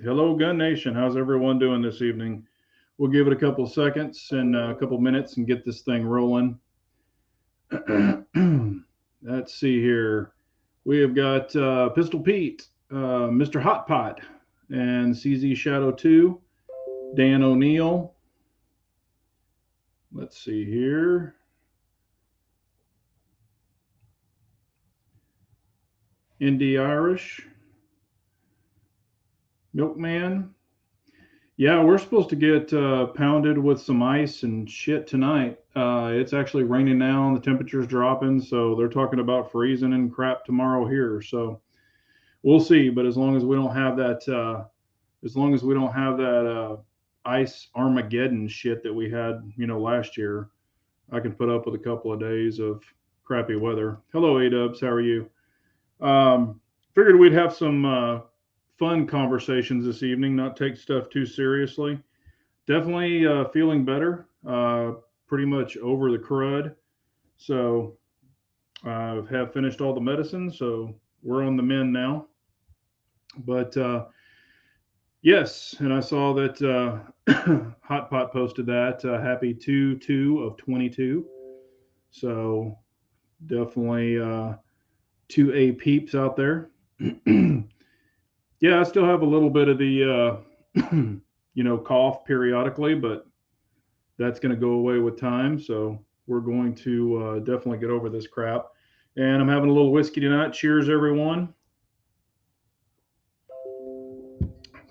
Hello, Gun Nation. How's everyone doing this evening? We'll give it a couple of seconds and a couple of minutes and get this thing rolling. Let's see here. We have got Pistol Pete, Mr. Hot Pot, and CZ Shadow 2, Dan O'Neill. Let's see here. Indie Irish, Milkman. Yeah, we're supposed to get pounded with some ice and shit tonight. It's actually raining now and the temperature's dropping, so they're talking about freezing and crap tomorrow here. So we'll see. But as long as we don't have that ice Armageddon shit that we had, last year, I can put up with a couple of days of crappy weather. Hello, A-Dubs. How are you? Figured we'd have some fun conversations this evening, not take stuff too seriously. Definitely feeling better. Pretty much over the crud. So I have finished all the medicine, so we're on the mend now. But yes, and I saw that Hot Pot posted that. Happy 2 of 22. So definitely 2A peeps out there. Yeah, I still have a little bit of the, cough periodically, but that's going to go away with time. So we're going to definitely get over this crap. And I'm having a little whiskey tonight. Cheers, everyone.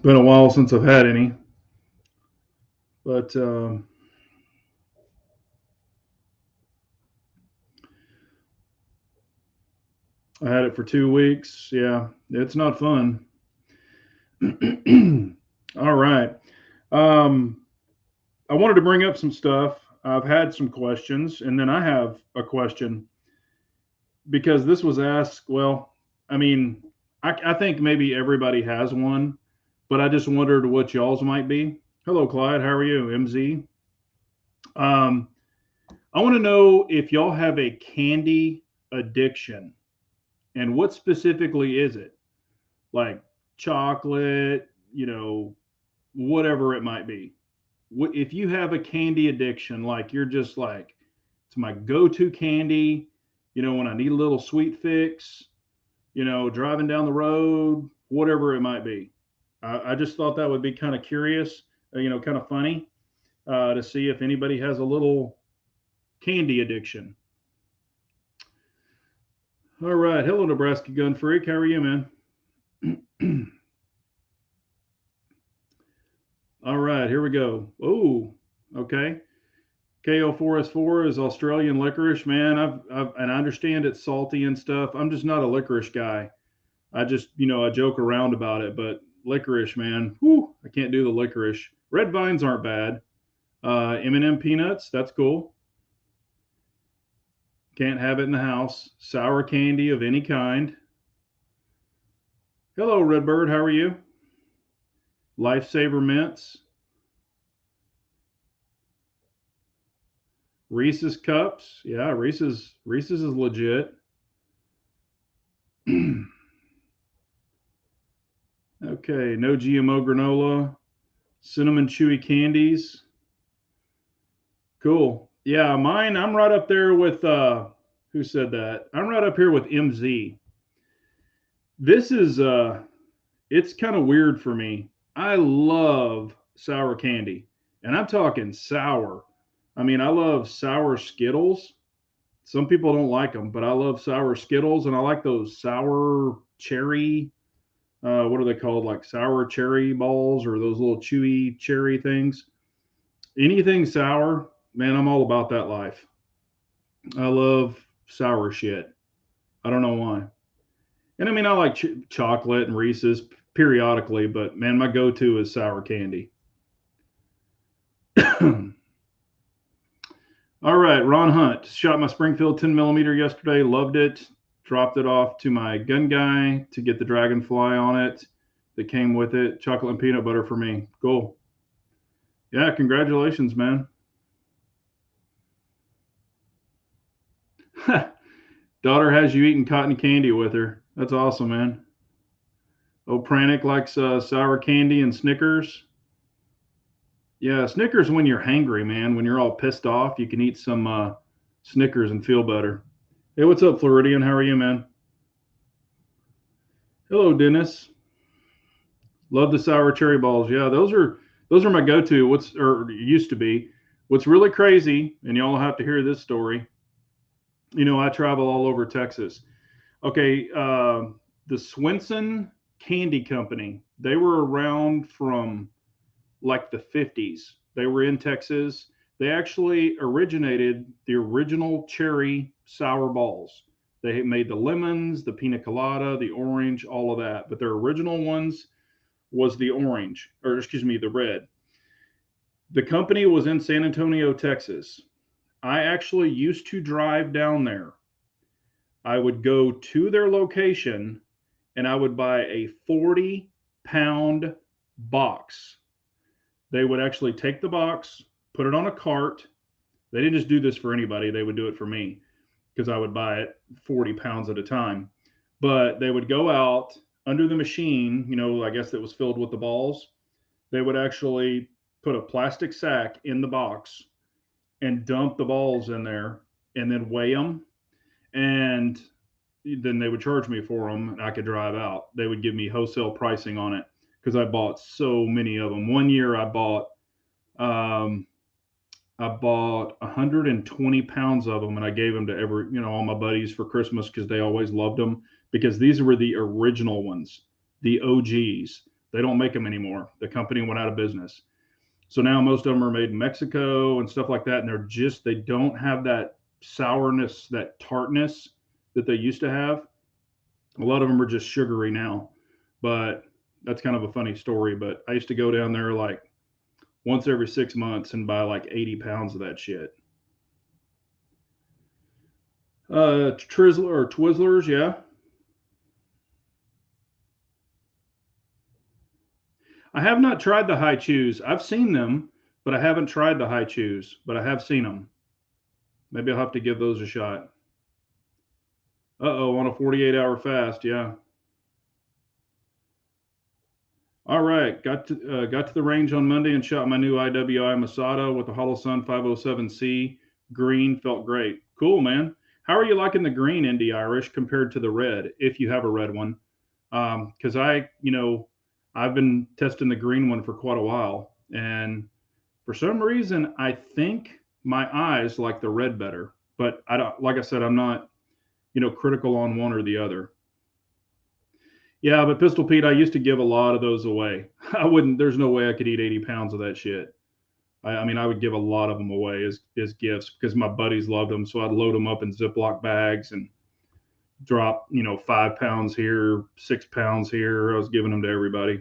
Been a while since I've had any, but I had it for 2 weeks. Yeah, it's not fun. All right. Um, I wanted to bring up some stuff. I've had some questions, and then I have a question because this was asked. Well, I mean, I think maybe everybody has one, but I just wondered what y'all's might be. Hello, Clyde. How are you, MZ? Um, I want to know if y'all have a candy addiction, and what specifically is it? Like chocolate, whatever it might be. If you have a candy addiction, like you're just like, it's my go-to candy, when I need a little sweet fix, driving down the road, whatever it might be. I just thought that would be kind of curious, kind of funny to see if anybody has a little candy addiction. All right. Hello, Nebraska Gun Freak. How are you, man? All right, here we go. Oh, okay. KO4S4 is Australian licorice, man. And I understand it's salty and stuff. I'm just not a licorice guy. I just, I joke around about it, but licorice, man, whew, I can't do the licorice. Red vines aren't bad. M&M peanuts, that's cool. Can't have it in the house. Sour candy of any kind. Hello, Redbird. How are you? Lifesaver mints. Reese's cups. Yeah, Reese's is legit. Okay, no GMO granola, cinnamon chewy candies. Cool. Yeah, mine, I'm right up there with who said that? I'm right up here with MZ. This is it's kind of weird for me. I love sour candy. And I'm talking sour. I mean, I love sour Skittles. Some people don't like them, but I love sour Skittles and I like those sour cherry what are they called? Like sour cherry balls or those little chewy cherry things. Anything sour, man, I'm all about that life. I love sour shit. I don't know why. And I mean, I like chocolate and Reese's periodically, but man, my go to is sour candy. All right, Ron Hunt shot my Springfield 10 millimeter yesterday. Loved it. Dropped it off to my gun guy to get the dragonfly on it that came with it. Chocolate and peanut butter for me. Cool. Yeah, congratulations, man. Daughter has you eating cotton candy with her. That's awesome, man. Oh, Pranic likes sour candy and Snickers. Yeah, Snickers when you're hangry, man. When you're all pissed off, you can eat some Snickers and feel better. Hey, what's up, Floridian? How are you, man? Hello, Dennis. Love the sour cherry balls. Yeah, those are my go-to. What's or used to be. What's really crazy, and y'all have to hear this story. I travel all over Texas. Okay, the Swenson Candy Company. They were around from like the 50s. They were in Texas. They actually originated the original cherry sour balls. They made the lemons, the pina colada, the orange, all of that. But their original ones was the orange, or excuse me, the red. The company was in San Antonio, Texas. I actually used to drive down there. I would go to their location and I would buy a 40-pound box. They would actually take the box, put it on a cart. They didn't just do this for anybody, they would do it for me because I would buy it 40 pounds at a time. But they would go out under the machine, I guess that was filled with the balls. They would actually put a plastic sack in the box and dump the balls in there and then weigh them. And then they would charge me for them and I could drive out. They would give me wholesale pricing on it because I bought so many of them. One year um, I bought 120 pounds of them and I gave them to all my buddies for Christmas because they always loved them because these were the original ones, the OGs. They don't make them anymore. The company went out of business. So now most of them are made in Mexico and stuff like that. And they don't have that sourness, that tartness that they used to have. A lot of them are just sugary now, but that's kind of a funny story. But I used to go down there like once every 6 months and buy like 80 pounds of that shit. Twizzlers, yeah. I have not tried the high chews. I've seen them, but I haven't tried the high chews, but I have seen them. Maybe I'll have to give those a shot. On a 48-hour fast, yeah. All right, got to the range on Monday and shot my new IWI Masada with the Holosun 507C green. Felt great. Cool, man. How are you liking the green Indy Irish compared to the red, if you have a red one? Because I've been testing the green one for quite a while, and for some reason, I think my eyes like the red better. But I don't, like I said, I'm not, critical on one or the other. Yeah, but Pistol Pete, I used to give a lot of those away. I wouldn't. There's no way I could eat 80 pounds of that shit. I mean, I would give a lot of them away as gifts because my buddies loved them. So I'd load them up in Ziploc bags and drop, 5 pounds here, 6 pounds here. I was giving them to everybody.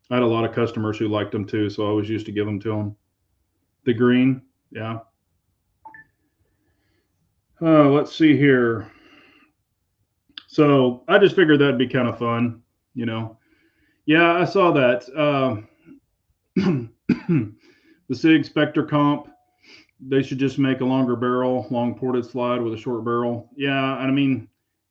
I had a lot of customers who liked them too, so I was used to give them to them. The green, yeah. Let's see here. So I just figured that'd be kind of fun, you know. Yeah, I saw that. The Sig Spectre comp, they should just make a longer barrel, long ported slide with a short barrel. Yeah, I mean,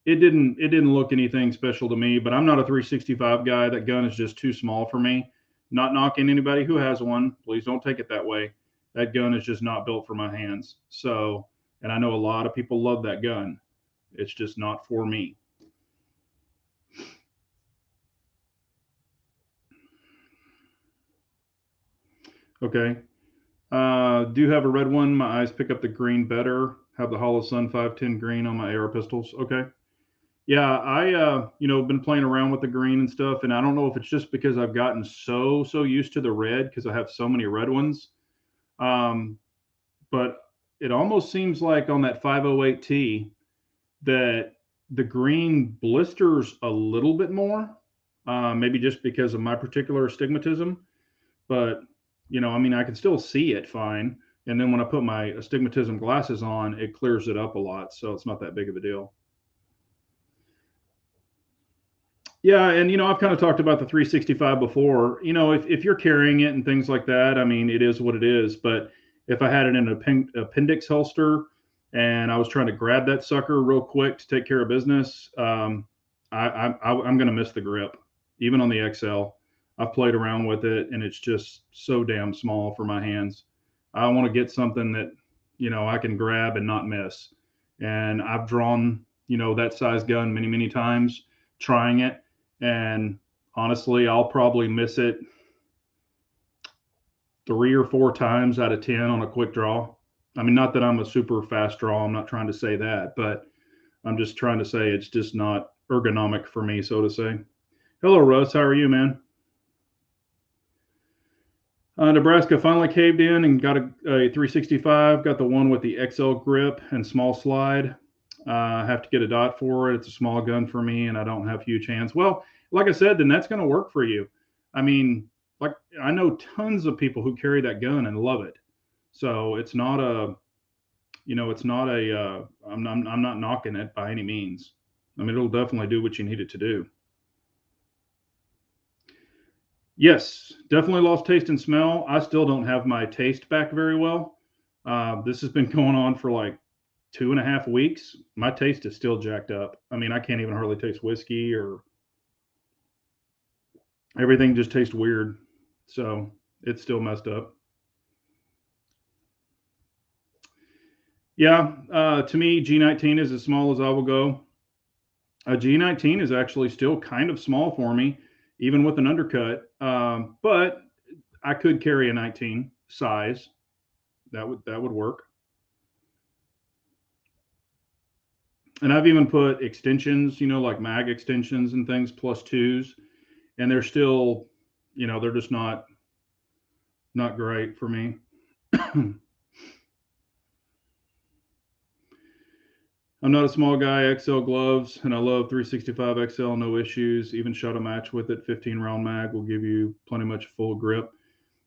it didn't look anything special to me, but I'm not a 365 guy. That gun is just too small for me. Not knocking anybody who has one. Please don't take it that way. That gun is just not built for my hands. So, and I know a lot of people love that gun. It's just not for me. Okay. Do have a red one. My eyes pick up the green better. Have the Holosun 510 green on my AR pistols. Okay. Yeah, I been playing around with the green and stuff, and I don't know if it's just because I've gotten so used to the red because I have so many red ones. Um, but it almost seems like on that 508T that the green blisters a little bit more. Maybe just because of my particular astigmatism, but I mean, I can still see it fine. And then when I put my astigmatism glasses on, it clears it up a lot, so it's not that big of a deal. Yeah, and I've kind of talked about the 365 before. If you're carrying it and things like that, I mean, it is what it is. But if I had it in an appendix holster and I was trying to grab that sucker real quick to take care of business, I'm going to miss the grip. even on the XL. I've played around with it, and it's just so damn small for my hands. I want to get something that, I can grab and not miss. And I've drawn, that size gun many, many times trying it. And honestly, I'll probably miss it 3 or 4 times out of 10 on a quick draw. I mean, not that I'm a super fast draw. I'm not trying to say that, but I'm just trying to say it's just not ergonomic for me, so to say. Hello, Russ. How are you, man? Nebraska finally caved in and got a 365. Got the one with the XL grip and small slide. I have to get a dot for it. It's a small gun for me, and I don't have huge hands. Well, like I said, then that's going to work for you. I mean, like I know tons of people who carry that gun and love it. So it's not a, it's not a. I'm not knocking it by any means. I mean, it'll definitely do what you need it to do. Yes, definitely lost taste and smell. I still don't have my taste back very well. This has been going on for like 2.5 weeks. My taste is still jacked up. I mean, I can't even hardly taste whiskey, or everything just tastes weird. So it's still messed up. Yeah, to me, G19 is as small as I will go. A G19 is actually still kind of small for me, even with an undercut. But I could carry a 19 size. That would work. And I've even put extensions, like mag extensions and things, plus twos, and they're still, they're just not great for me. I'm not a small guy. XL gloves, and I love 365 XL, no issues. Even shot a match with it. 15 round mag will give you plenty much full grip.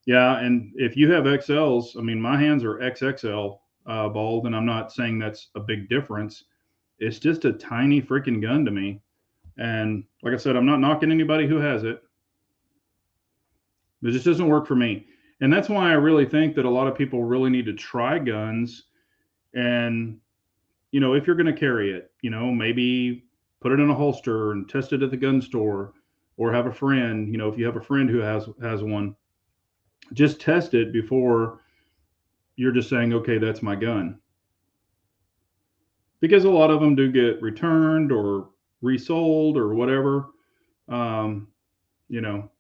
Yeah, and if you have XLs, I mean, my hands are XXL balled, and I'm not saying that's a big difference. It's just a tiny freaking gun to me. And like I said, I'm not knocking anybody who has it. It just doesn't work for me. And that's why I really think that a lot of people really need to try guns. And, if you're going to carry it, maybe put it in a holster and test it at the gun store, or have a friend, if you have a friend who has one, just test it before you're just saying, okay, that's my gun. Because a lot of them do get returned or resold or whatever. Um, you know,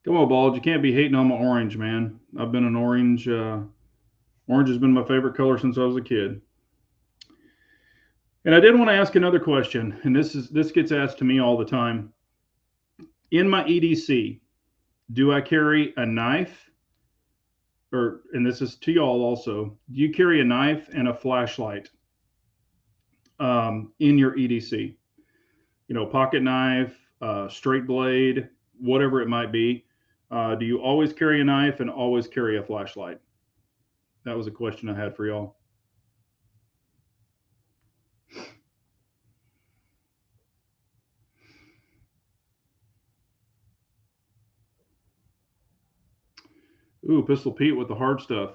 Come on, Bald. You can't be hating on my orange, man. I've been an orange. Orange has been my favorite color since I was a kid. And I did want to ask another question, and this gets asked to me all the time. In my EDC, do I carry a knife, and this is to y'all also? Do you carry a knife and a flashlight in your EDC? Pocket knife, straight blade, whatever it might be. Do you always carry a knife and always carry a flashlight? That was a question I had for y'all. Ooh, Pistol Pete with the hard stuff.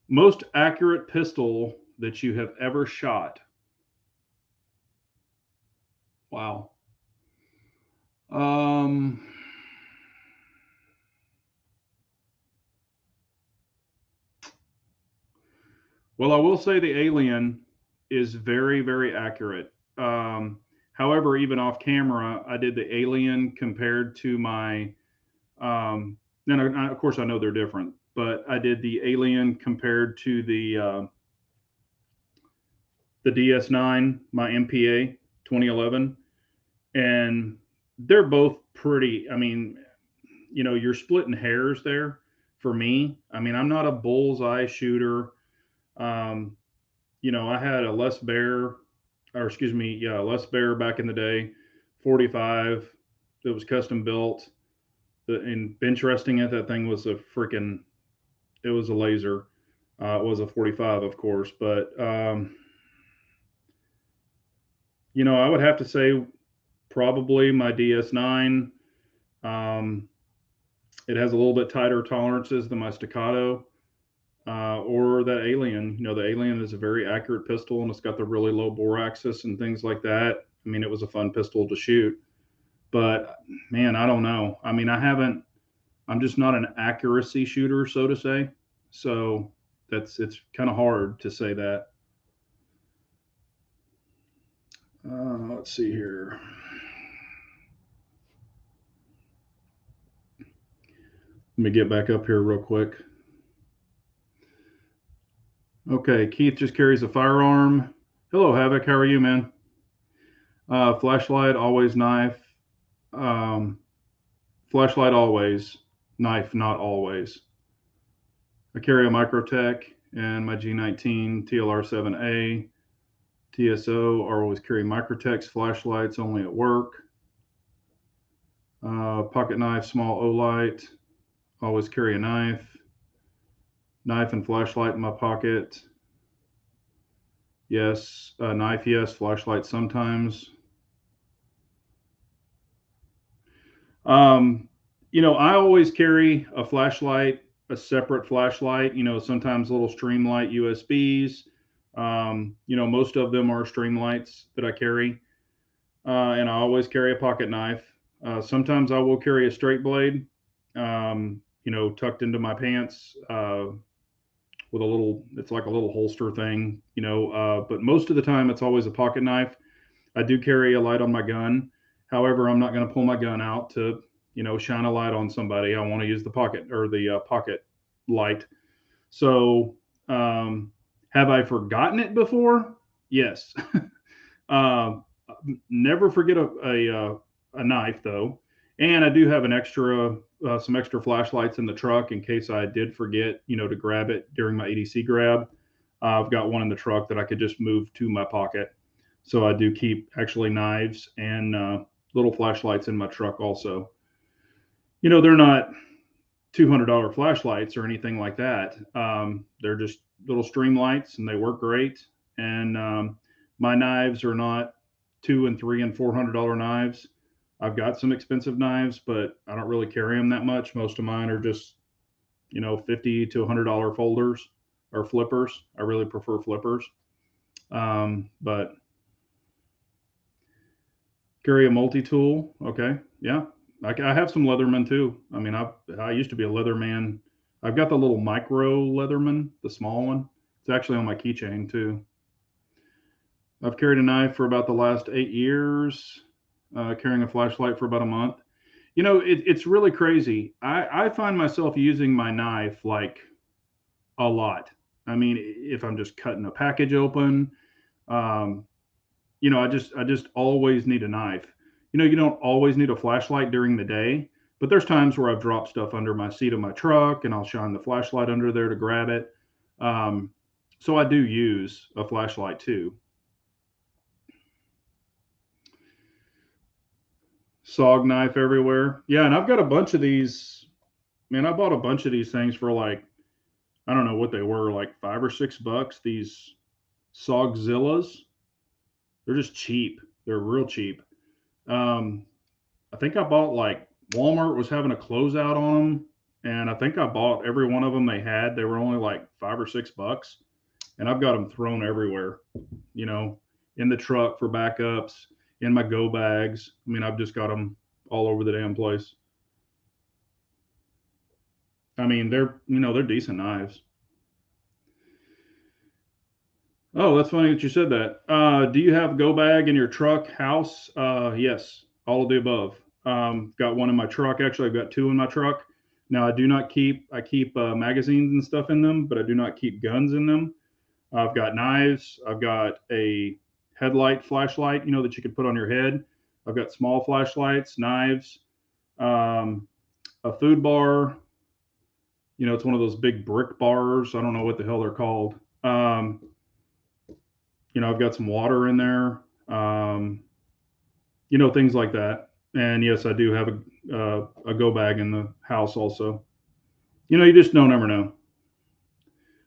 Most accurate pistol that you have ever shot? Wow. Um, well, I will say the Alien is very, very accurate. However, even off camera, I did the Alien compared to my. And of course, I know they're different, but I did the Alien compared to the DS9, my MPA 2011, and they're both pretty. I mean, you're splitting hairs there for me. I mean, I'm not a bullseye shooter. Um, I had a Les Bear, or excuse me, yeah, Les Bear back in the day, 45. It was custom built. And interesting it, that thing was it was a laser. It was a 45, of course, but I would have to say probably my DS9. Um, it has a little bit tighter tolerances than my Staccato. or that Alien. You know, the Alien is a very accurate pistol, and it's got the really low bore axis and things like that. I mean, it was a fun pistol to shoot, but man, I don't know. I mean, I haven't. I'm just not an accuracy shooter, so to say. So it's kind of hard to say that. Let's see here. Let me get back up here real quick. Okay, Keith just carries a firearm. Hello, Havoc. How are you, man? Flashlight, always knife. Um, Flashlight, always. Knife, not always. I carry a Microtech and my G19 TLR7A. TSO, or always carry Microtechs, flashlights only at work. Pocket knife, small Olight. Always carry a knife. Knife and flashlight in my pocket. Yes. Knife, yes. Flashlight sometimes. Um, I always carry a flashlight, a separate flashlight. Sometimes little Streamlight USBs. Most of them are Streamlights that I carry. And I always carry a pocket knife. Sometimes I will carry a straight blade, tucked into my pants with it's like a little holster thing, but most of the time it's always a pocket knife. I do carry a light on my gun. However, I'm not going to pull my gun out to, shine a light on somebody. I want to use the pocket or the pocket light. So, have I forgotten it before? Yes. uh, Never forget a knife though, and I do have some extra flashlights in the truck in case I did forget, to grab it during my EDC grab. I've got one in the truck that I could just move to my pocket. So I do keep actually knives and little flashlights in my truck also. They're not $200 flashlights or anything like that. They're just little stream lights and they work great. And my knives are not $200 and $300 and $400 knives. I've got some expensive knives, but I don't really carry them that much. Most of mine are just, $50 to $100 folders or flippers. I really prefer flippers. But carry a multi tool. Okay. Yeah. I have some Leatherman too. I mean, I used to be a Leatherman. I've got the little micro Leatherman, the small one. It's actually on my keychain too. I've carried a knife for about the last 8 years, carrying a flashlight for about a month. It's really crazy. I find myself using my knife like a lot. I mean, if I'm just cutting a package open, um, I just always need a knife. You don't always need a flashlight during the day, but there's times where I've dropped stuff under my seat of my truck and I'll shine the flashlight under there to grab it. Um, so I do use a flashlight too. SOG knife everywhere. Yeah, and I've got a bunch of these. Man, I bought a bunch of these things for like, I don't know what they were, like $5 or $6. These Sogzillas. They're just cheap. They're real cheap. Um, I think I bought like Walmart was having a closeout on them, and I think I bought every one of them they had. They were only like $5 or $6, and I've got them thrown everywhere. You know, in the truck for backups, in my go bags. I mean, I've just got them all over the damn place. I mean, they're decent knives. Oh, that's funny that you said that. Do you have go bag in your truck, house? Yes, all of the above. Got one in my truck. Actually, I've got two in my truck. Now, I keep magazines and stuff in them, but I do not keep guns in them. I've got knives. I've got a headlight flashlight, that you can put on your head. I've got small flashlights, knives, um, a food bar. It's one of those big brick bars. I don't know what the hell they're called. I've got some water in there, things like that. And yes, I do have a go bag in the house also. You just don't ever know.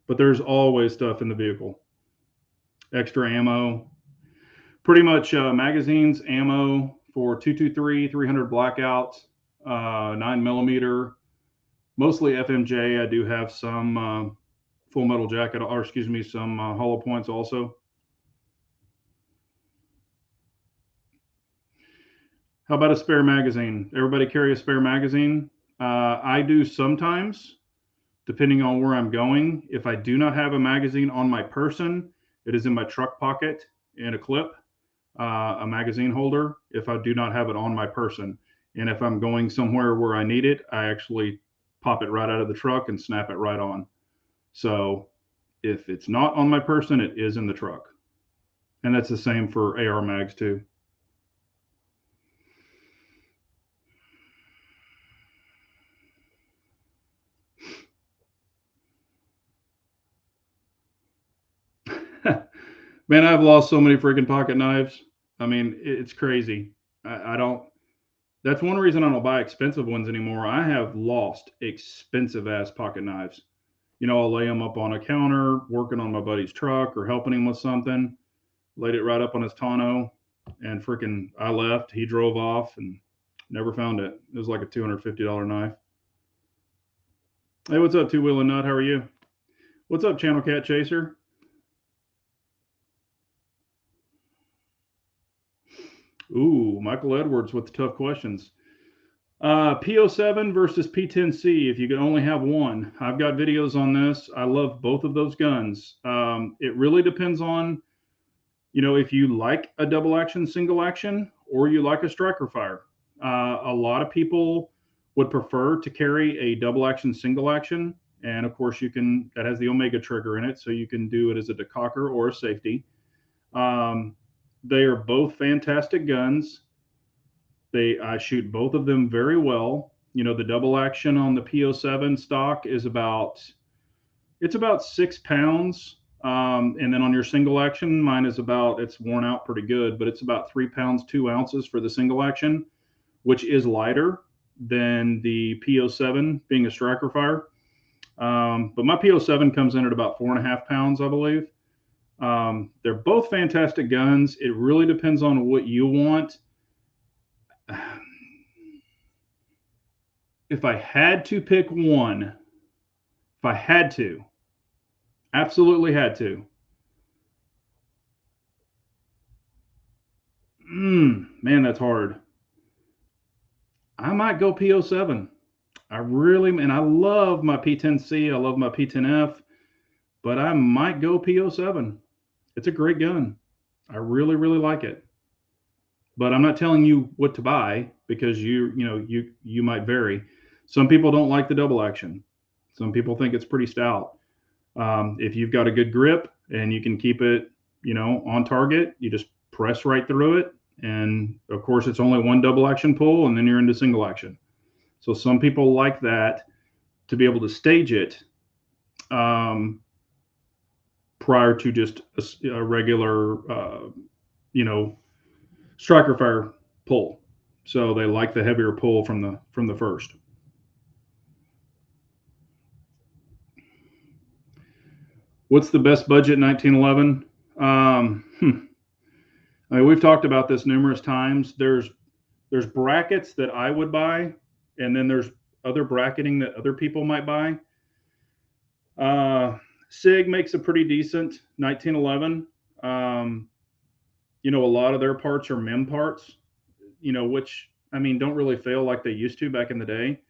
But there's always stuff in the vehicle. Extra ammo, pretty much magazines, ammo for 223, 300 blackout, 9 millimeter, mostly FMJ. I do have some full metal jacket, or excuse me, some hollow points also. How about a spare magazine? Everybody carry a spare magazine? I do sometimes, depending on where I'm going. If I do not have a magazine on my person, it is in my truck pocket in a clip, a magazine holder, if I do not have it on my person. And if I'm going somewhere where I need it, I actually pop it right out of the truck and snap it right on. So if it's not on my person, it is in the truck. And that's the same for AR mags too. Man, I've lost so many freaking pocket knives. I mean, it's crazy. I don't. That's one reason I don't buy expensive ones anymore. I have lost expensive ass pocket knives. I'll lay them up on a counter, working on my buddy's truck or helping him with something. Laid it right up on his tonneau, and freaking, I left. He drove off and never found it. It was like a $250 knife. Hey, what's up, Two Wheel and Nut? How are you? What's up, Channel Cat Chaser? Ooh, Michael Edwards with the tough questions. PO7 versus P10C, if you could only have one. I've got videos on this. I love both of those guns. It really depends on, if you like a double action, single action, or you like a striker fire. A lot of people would prefer to carry a double action, single action. And of course, that has the Omega trigger in it, so you can do it as a decocker or a safety. They are both fantastic guns. I shoot both of them very well. The double action on the PO7 stock is about 6 pounds. And then on your single action, mine is it's worn out pretty good, but it's about 3 pounds, 2 ounces for the single action, which is lighter than the PO7 being a striker fire. But my PO7 comes in at about 4.5 pounds, I believe. They're both fantastic guns. It really depends on what you want. If I had to pick one, if I had to, absolutely had to. Man, that's hard. I might go PO7. And I love my P10C. I love my P10F, but I might go PO7. It's a great gun. I really, really like it. But I'm not telling you what to buy because you might vary. Some people don't like the double action. Some people think it's pretty stout. If you've got a good grip and you can keep it, on target, you just press right through it. And of course, it's only one double action pull, and then you're into single action. So some people like that to be able to stage it prior to just a regular, striker fire pull. So they like the heavier pull from the first. What's the best budget 1911? I mean, we've talked about this numerous times. There's brackets that I would buy, and then there's other bracketing that other people might buy. SIG makes a pretty decent 1911. A lot of their parts are MIM parts, which, I mean, don't really fail like they used to back in the day.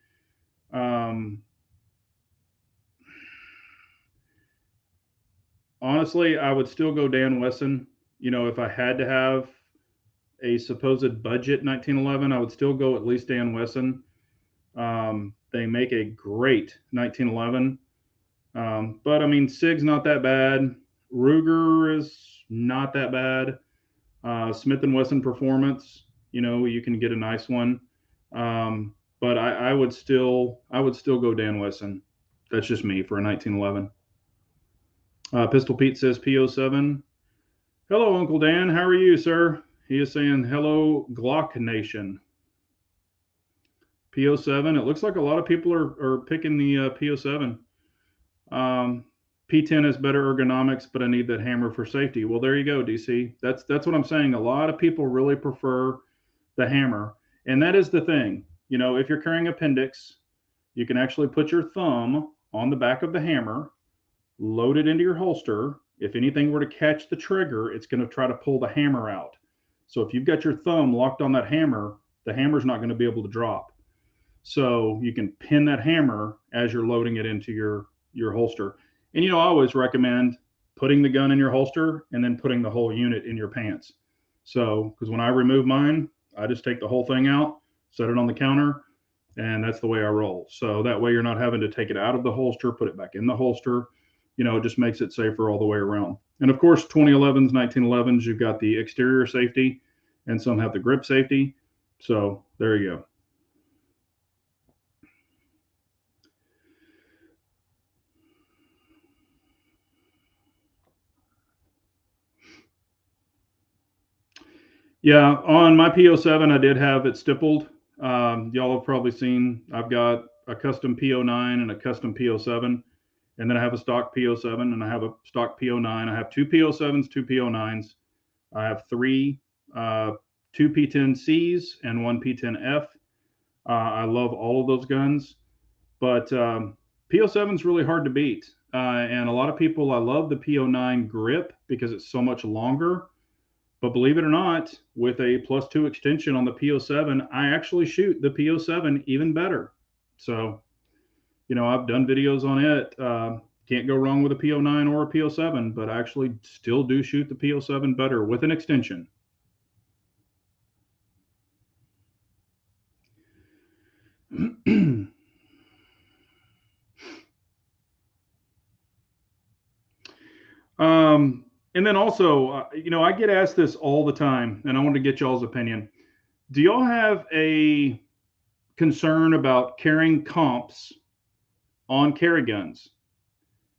Honestly, I would still go Dan Wesson. If I had to have a supposed budget 1911, I would still go at least Dan Wesson. They make a great 1911. But I mean, SIG's not that bad. Ruger is not that bad. Smith & Wesson Performance, you can get a nice one. But I would still go Dan Wesson. That's just me for a 1911. Pistol Pete says PO7. Hello, Uncle Dan. How are you, sir? He is saying hello, Glock Nation. PO7. It looks like a lot of people are picking the PO7. P10 has better ergonomics, but I need that hammer for safety. Well, there you go, DC. That's what I'm saying. A lot of people really prefer the hammer, and that is the thing. If you're carrying appendix, you can actually put your thumb on the back of the hammer, load it into your holster. If anything were to catch the trigger, it's going to try to pull the hammer out. So if you've got your thumb locked on that hammer, the hammer's not going to be able to drop. So you can pin that hammer as you're loading it into your holster. And I always recommend putting the gun in your holster and then putting the whole unit in your pants. So because when I remove mine, I just take the whole thing out, set it on the counter, and that's the way I roll. So that way you're not having to take it out of the holster, put it back in the holster. It just makes it safer all the way around. And of course, 2011s, 1911s, you've got the exterior safety, and some have the grip safety. So there you go. Yeah, on my PO7, I did have it stippled. Y'all have probably seen I've got a custom PO9 and a custom PO7, and then I have a stock PO7 and I have a stock PO9. I have two PO7s, two PO9s. I have two P10Cs and one P10F. I love all of those guns, but PO7 is really hard to beat. And a lot of people, I love the PO9 grip because it's so much longer. But believe it or not, with a +2 extension on the PO7, I actually shoot the PO7 even better. So, I've done videos on it. Can't go wrong with a PO9 or a PO7, but I actually still do shoot the PO7 better with an extension. And then also, I get asked this all the time, and I want to get y'all's opinion. Do y'all have a concern about carrying comps on carry guns?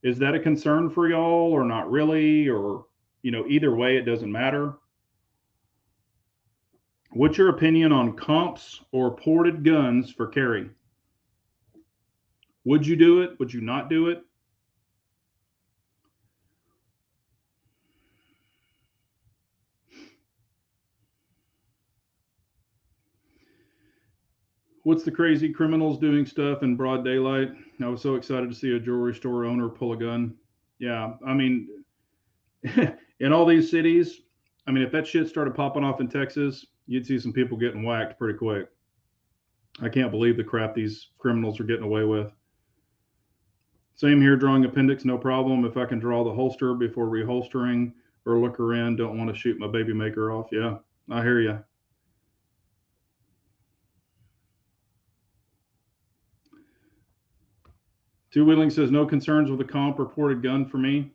Is that a concern for y'all or not really? Or, either way, it doesn't matter. What's your opinion on comps or ported guns for carry? Would you do it? Would you not do it? What's the crazy criminals doing stuff in broad daylight? I was so excited to see a jewelry store owner pull a gun. Yeah, I mean, in all these cities, I mean, if that shit started popping off in Texas, you'd see some people getting whacked pretty quick. I can't believe the crap these criminals are getting away with. Same here, drawing appendix, no problem. If I can draw the holster before reholstering or look her in, don't want to shoot my baby maker off. Yeah, I hear you. Two Wheeling says no concerns with the comp or ported gun for me.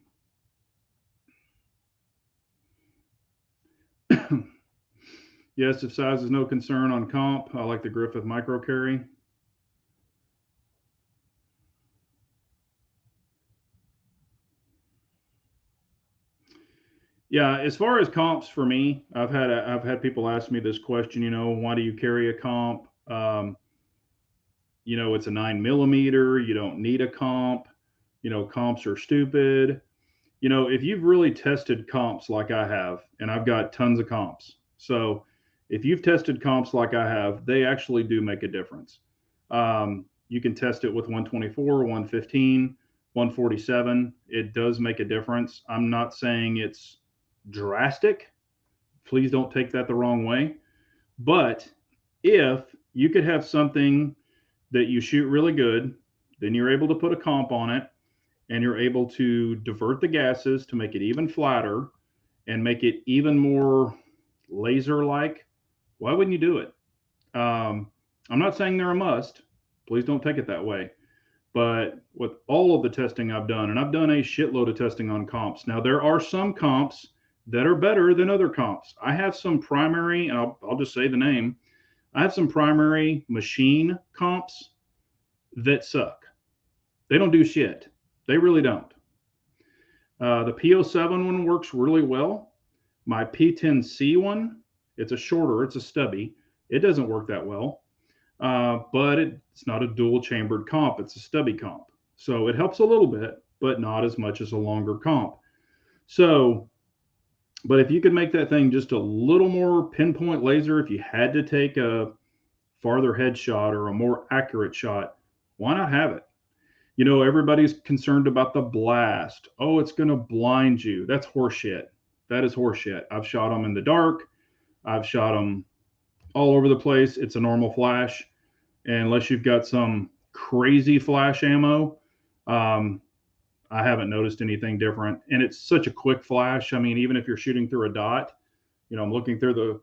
Yes, if size is no concern on comp, I like the Griffith micro carry. Yeah, as far as comps for me, I've had people ask me this question. Why do you carry a comp? It's a 9mm. You don't need a comp. Comps are stupid. If you've really tested comps like I have, and I've got tons of comps, so if you've tested comps like I have, they actually do make a difference. You can test it with 124, 115, 147. It does make a difference. I'm not saying it's drastic. Please don't take that the wrong way. But if you could have something that you shoot really good, then you're able to put a comp on it and you're able to divert the gases to make it even flatter and make it even more laser like, why wouldn't you do it? I'm not saying they're a must. Please don't take it that way. But with all of the testing I've done, and I've done a shitload of testing on comps. Now, there are some comps that are better than other comps. I have some primary, and I'll just say the name. I have some primary machine comps that suck. They don't do shit. They really don't. The PO7 one works really well. My P10C one, it's a shorter, it's a stubby. It doesn't work that well, but it's not a dual chambered comp. It's a stubby comp. So it helps a little bit, but not as much as a longer comp. So, but if you could make that thing just a little more pinpoint laser, if you had to take a farther headshot or a more accurate shot, why not have it? Everybody's concerned about the blast. Oh, it's going to blind you. That's horseshit. That is horseshit. I've shot them in the dark. I've shot them all over the place. It's a normal flash. And unless you've got some crazy flash ammo, um, I haven't noticed anything different. And it's such a quick flash. I mean, even if you're shooting through a dot, I'm looking through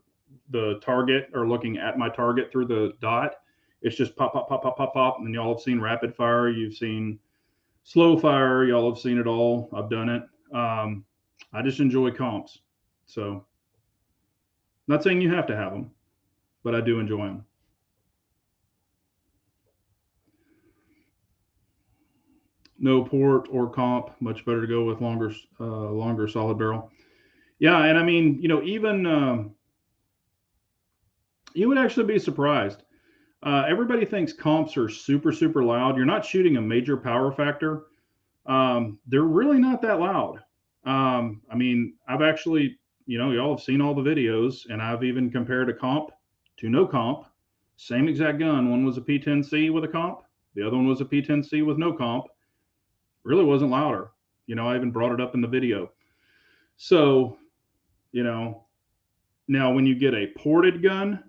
the target or looking at my target through the dot. It's just pop, pop, pop, pop, pop, pop. And y'all have seen rapid fire. You've seen slow fire. Y'all have seen it all. I've done it. I just enjoy comps. So, not saying you have to have them, but I do enjoy them. No port or comp. Much better to go with longer solid barrel. Yeah, and I mean, even you would actually be surprised. Everybody thinks comps are super, super loud. You're not shooting a major power factor. They're really not that loud. I mean, I've actually, y'all have seen all the videos, and I've even compared a comp to no comp. Same exact gun. One was a P10C with a comp. The other one was a P10C with no comp. Really wasn't louder. I even brought it up in the video. So, now when you get a ported gun,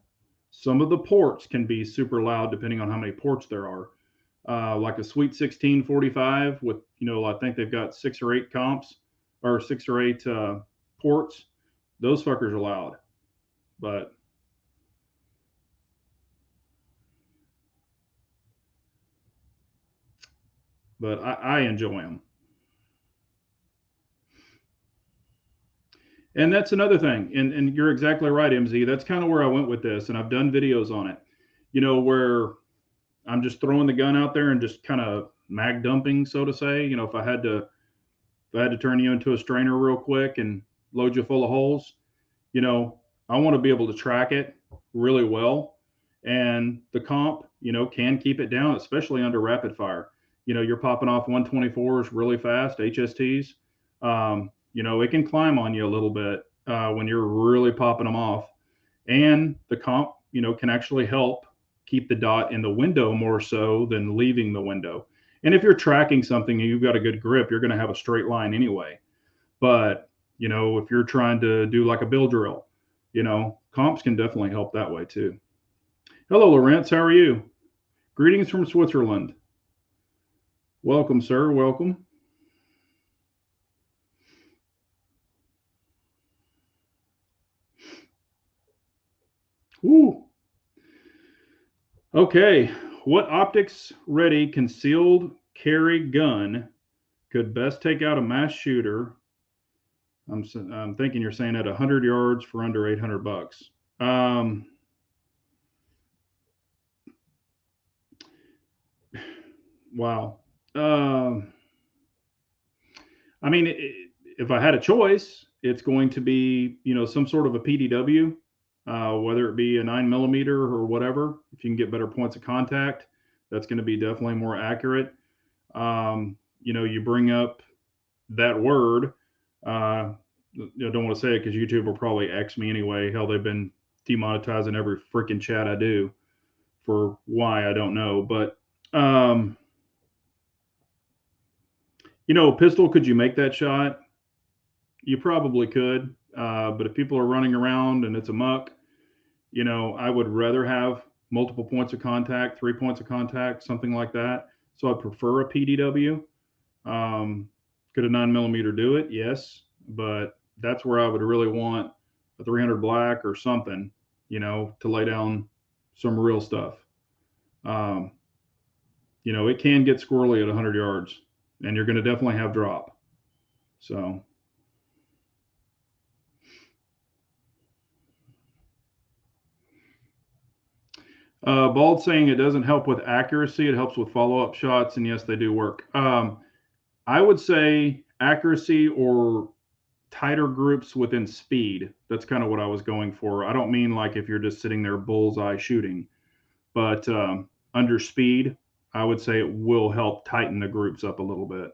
some of the ports can be super loud depending on how many ports there are. Like a Sweet 1645 with, I think they've got 6 or 8 comps or 6 or 8 ports. Those fuckers are loud, but I enjoy them. And that's another thing. And you're exactly right, MZ. That's kind of where I went with this. And I've done videos on it, where I'm just throwing the gun out there and just kind of mag dumping, so to say. If I had to turn you into a strainer real quick and load you full of holes, you know, I want to be able to track it really well. And the comp, can keep it down, especially under rapid fire. You're popping off 124s really fast, HSTs. It can climb on you a little bit when you're really popping them off. And the comp, can actually help keep the dot in the window more so than leaving the window. And if you're tracking something and you've got a good grip, you're going to have a straight line anyway. But, if you're trying to do like a bill drill, comps can definitely help that way too. Hello, Lawrence. How are you? Greetings from Switzerland. Welcome, sir. Welcome. Woo. Okay. What optics ready concealed carry gun could best take out a mass shooter? I'm thinking you're saying at 100 yards for under 800 bucks. Wow. I mean, if I had a choice, it's going to be, some sort of a PDW, whether it be a 9mm or whatever. If you can get better points of contact, that's going to be definitely more accurate. You bring up that word. I don't want to say it because YouTube will probably X me anyway. Hell, they've been demonetizing every freaking chat I do for why I don't know. But pistol, could you make that shot? You probably could. But if people are running around and it's a muck, I would rather have multiple points of contact, 3 points of contact, something like that. So I prefer a PDW. Could a 9mm do it? Yes. But that's where I would really want a 300 black or something, to lay down some real stuff. It can get squirrely at 100 yards, and you're going to definitely have drop. So, Bald saying it doesn't help with accuracy, it helps with follow up shots, and yes, they do work. I would say accuracy or tighter groups within speed. That's kind of what I was going for. I don't mean like if you're just sitting there bullseye shooting, but under speed, I would say it will help tighten the groups up a little bit.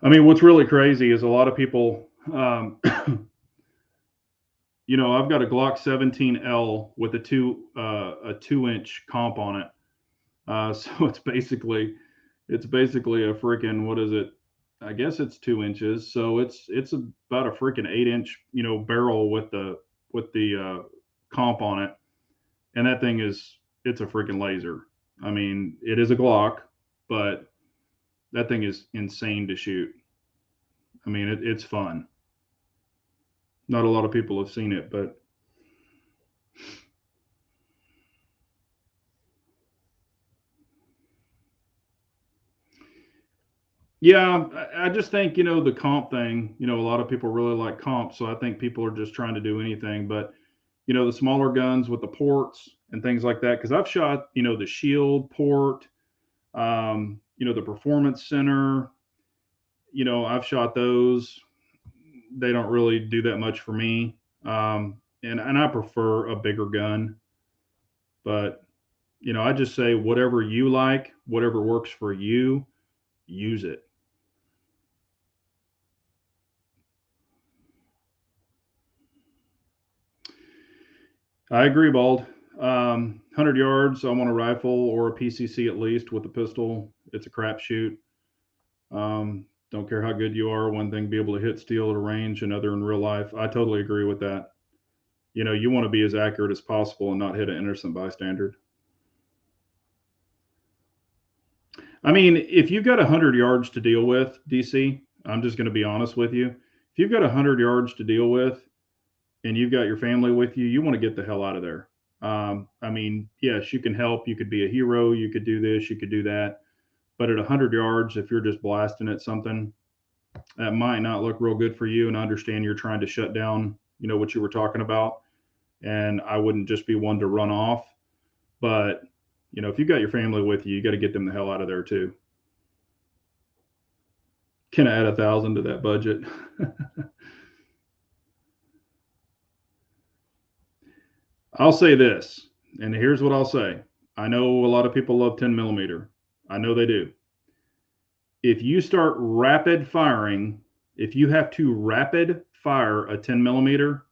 I mean, what's really crazy is a lot of people, I've got a Glock 17L with a 2-inch comp on it. So it's basically a freaking, what is it? I guess it's 2 inches. So it's about a freaking 8-inch, barrel with the comp on it, and that thing it's a freaking laser. I mean, it is a Glock, but that thing is insane to shoot. I mean, it's fun. Not a lot of people have seen it, but yeah, I just think, the comp thing, a lot of people really like comp. So I think people are just trying to do anything. But, the smaller guns with the ports and things like that, because I've shot, the Shield port, the Performance Center, I've shot those. They don't really do that much for me. And I prefer a bigger gun. But, I just say whatever you like, whatever works for you, use it. I agree, Bald. 100 yards, I want a rifle or a PCC at least with a pistol. It's a crapshoot. Don't care how good you are. One thing, be able to hit steel at a range, another in real life. I totally agree with that. You want to be as accurate as possible and not hit an innocent bystander. I mean, if you've got 100 yards to deal with, DC, I'm just going to be honest with you. If you've got 100 yards to deal with and you've got your family with you, you want to get the hell out of there. I mean, yes, you can help. You could be a hero. You could do this. You could do that. But at 100 yards, if you're just blasting at something, that might not look real good for you. And I understand you're trying to shut down, what you were talking about. And I wouldn't just be one to run off. But, if you got your family with you, you got to get them the hell out of there too. Can I add 1,000 to that budget? I'll say this, and here's what I'll say. I know a lot of people love 10 millimeter. I know they do. If you start rapid firing, if you have to rapid fire a 10 millimeter,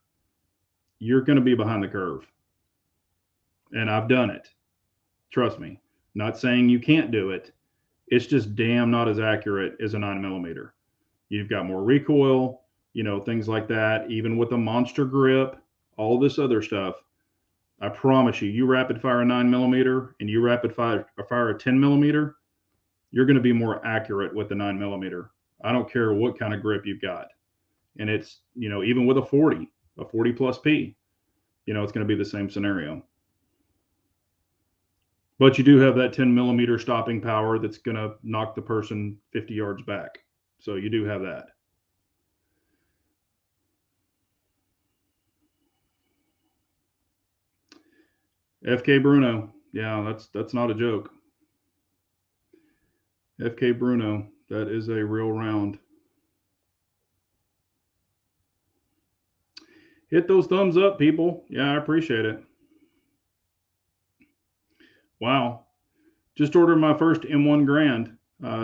you're going to be behind the curve. And I've done it. Trust me. Not saying you can't do it. It's just damn not as accurate as a 9 millimeter. You've got more recoil, things like that. Even with a monster grip, all this other stuff. I promise you, you rapid fire a 9 millimeter and you rapid fire a 10 millimeter, you're going to be more accurate with the 9 millimeter. I don't care what kind of grip you've got. And it's, even with a 40 plus P, it's going to be the same scenario. But you do have that 10 millimeter stopping power that's going to knock the person 50 yards back. So you do have that. FK Bruno. Yeah, that's not a joke. FK Bruno. That is a real round. Hit those thumbs up, people. Yeah, I appreciate it. Wow. Just ordered my first M1 Grand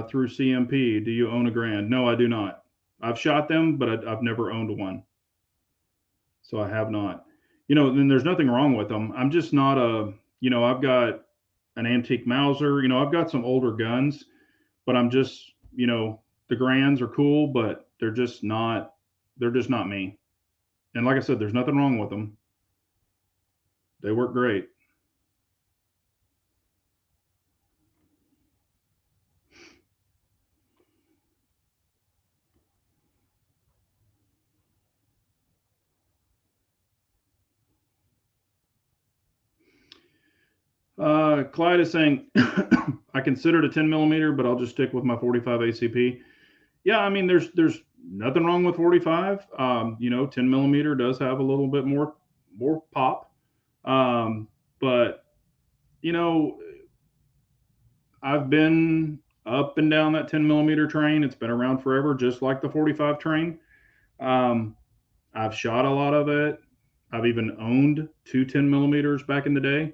through CMP. Do you own a Grand? No, I do not. I've shot them, but I've never owned one. So I have not. Then there's nothing wrong with them. I'm just not I've got an antique Mauser. I've got some older guns, but I'm just, the Grands are cool, but they're just not me. And like I said, there's nothing wrong with them. They work great. Clyde is saying, I considered a 10 millimeter, but I'll just stick with my 45 ACP. Yeah, I mean, there's nothing wrong with 45. 10 millimeter does have a little bit more pop, but you know, I've been up and down that 10 millimeter train. It's been around forever, just like the 45 train. Um, I've shot a lot of it. I've even owned two 10 millimeters back in the day.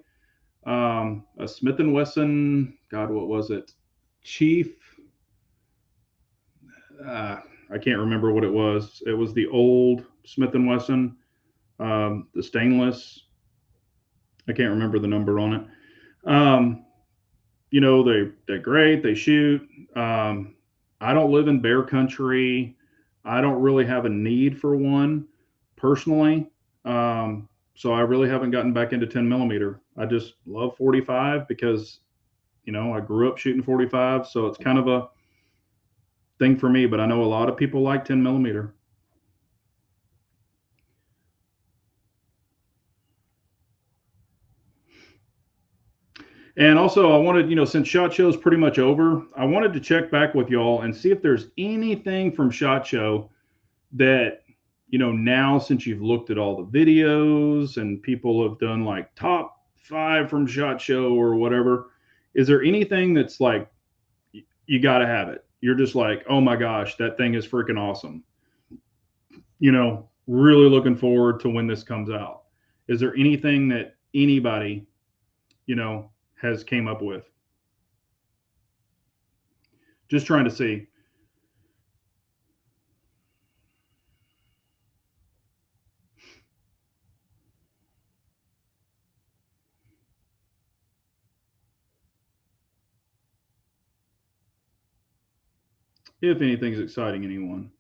A Smith and Wesson. God, what was it? Chief. Uh, I can't remember what it was. It was the old Smith and Wesson. The stainless, I can't remember the number on it. They're great. They shoot. Um, I don't live in bear country. I don't really have a need for one personally. So I really haven't gotten back into 10 millimeter. I just love 45 because I grew up shooting 45, so it's kind of a thing for me. But I know a lot of people like 10 millimeter. And also, I wanted, since SHOT Show is pretty much over, I wanted to check back with y'all and see if there's anything from SHOT Show that, now since you've looked at all the videos and people have done like top 5 from SHOT Show or whatever, is there anything that's like, you got to have it? You're just like, oh my gosh, that thing is freaking awesome. Really looking forward to when this comes out. Is there anything that anybody, has came up with? Just trying to see. If anything's exciting anyone.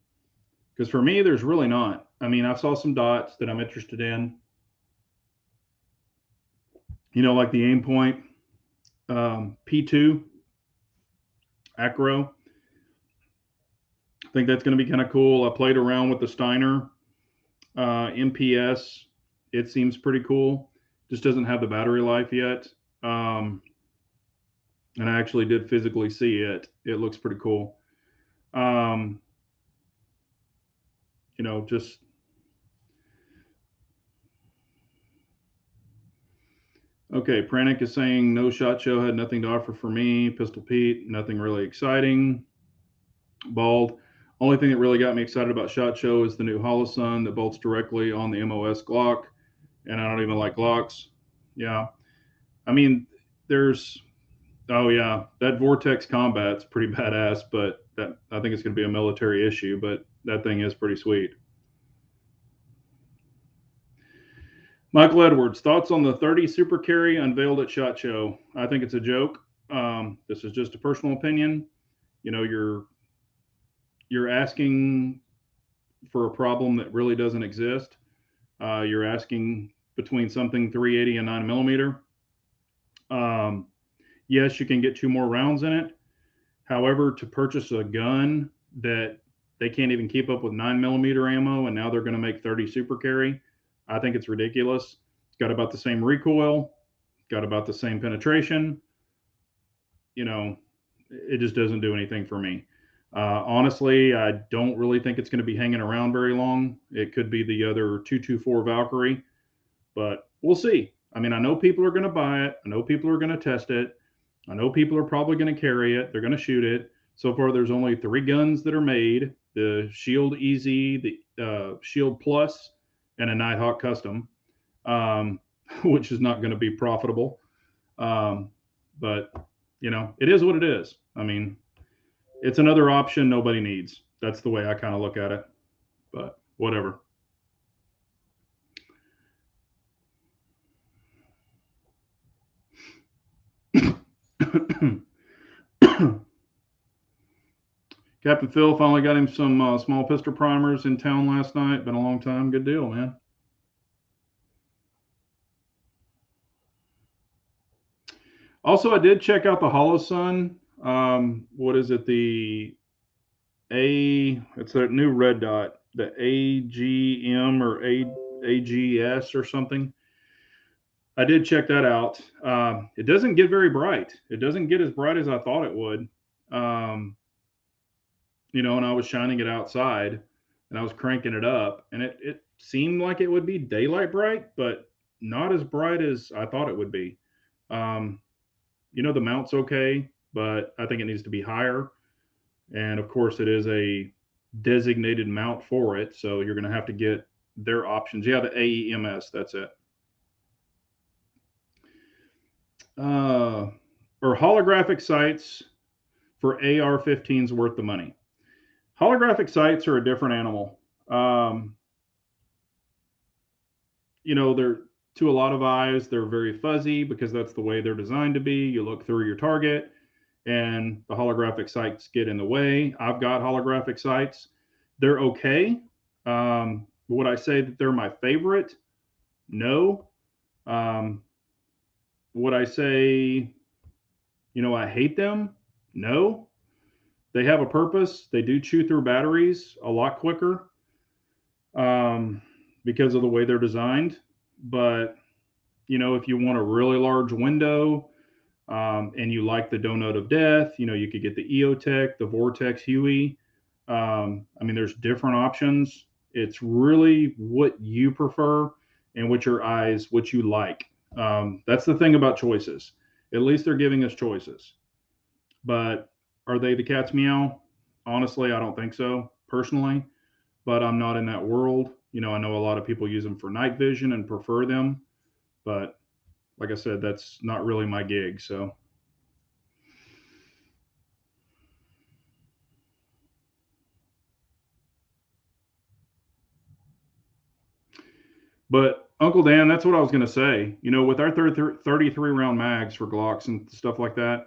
Because for me, there's really not. I mean, I saw some dots that I'm interested in. Like the aim point P2 acro. I think that's going to be kind of cool. I played around with the Steiner MPS. It seems pretty cool. Just doesn't have the battery life yet. And I actually did physically see it. It looks pretty cool. Um, just okay. Pranic is saying no SHOT Show had nothing to offer for me. Pistol Pete, nothing really exciting. Bald. Only thing that really got me excited about SHOT Show is the new Holosun that bolts directly on the MOS Glock, and I don't even like Glocks. Yeah, I mean, there's oh yeah, that Vortex Combat's pretty badass, but that I think it's going to be a military issue, but that thing is pretty sweet. Michael Edwards, thoughts on the 30 Super Carry unveiled at SHOT Show? I think it's a joke. This is just a personal opinion. You're asking for a problem that really doesn't exist. You're asking between something 380 and 9 millimeter. Yes, you can get 2 more rounds in it. However, to purchase a gun that they can't even keep up with 9 millimeter ammo, and now they're going to make 30 Super Carry, I think it's ridiculous. It's got about the same recoil, got about the same penetration. It just doesn't do anything for me. Honestly, I don't really think it's going to be hanging around very long. It could be the other 224 Valkyrie, but we'll see. I mean, I know people are going to buy it. I know people are going to test it. I know people are probably going to carry it. They're going to shoot it. So far, there's only 3 guns that are made: the Shield Easy, the Shield Plus, and a Nighthawk Custom, which is not going to be profitable. But it is what it is. I mean, it's another option nobody needs. That's the way I kind of look at it. But whatever. Captain Phil finally got him some small pistol primers in town last night. Been a long time. Good deal, man. Also, I did check out the Holosun. What is it? It's a new red dot, the AGM or AGS or something. I did check that out. It doesn't get very bright. It doesn't get as bright as I thought it would. Um, and I was shining it outside and I was cranking it up, and it seemed like it would be daylight bright, but not as bright as I thought it would be. Um, the mount's okay, but I think it needs to be higher. And of course, it is a designated mount for it. So you're going to have to get their options. Yeah, the AEMS, that's it. Or holographic sights for AR-15s worth the money? Holographic sights are a different animal. they're, to a lot of eyes, they're very fuzzy because that's the way they're designed to be. You look through your target and the holographic sights get in the way. I've got holographic sights. They're okay. Would I say that they're my favorite? No. Um, would I say, I hate them? No. They have a purpose. They do chew through batteries a lot quicker um, because of the way they're designed. But, if you want a really large window, and you like the donut of death, you could get the EOTech, the Vortex Huey. There's different options. It's really what you prefer and what your eyes, what you like. That's the thing about choices. At least they're giving us choices. But are they the cat's meow? Honestly, I don't think so, personally. But I'm not in that world. I know a lot of people use them for night vision and prefer them. But like I said, that's not really my gig. So. But Uncle Dan, that's what I was going to say. With our 33 round mags for Glocks and stuff like that,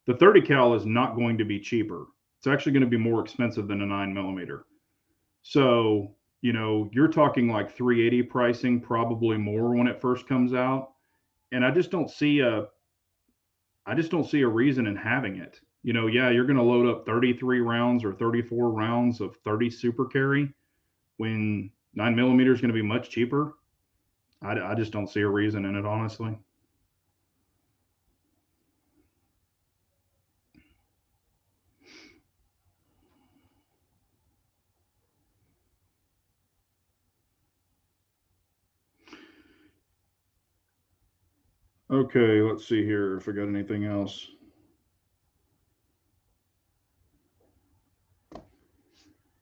the 30 cal is not going to be cheaper. It's actually going to be more expensive than a 9 millimeter. So, you're talking like 380 pricing, probably more when it first comes out. And I just don't see a reason in having it. Yeah, you're going to load up 33 rounds or 34 rounds of 30 super carry when 9 millimeter is going to be much cheaper. I just don't see a reason in it, honestly. Okay, let's see here if I got anything else.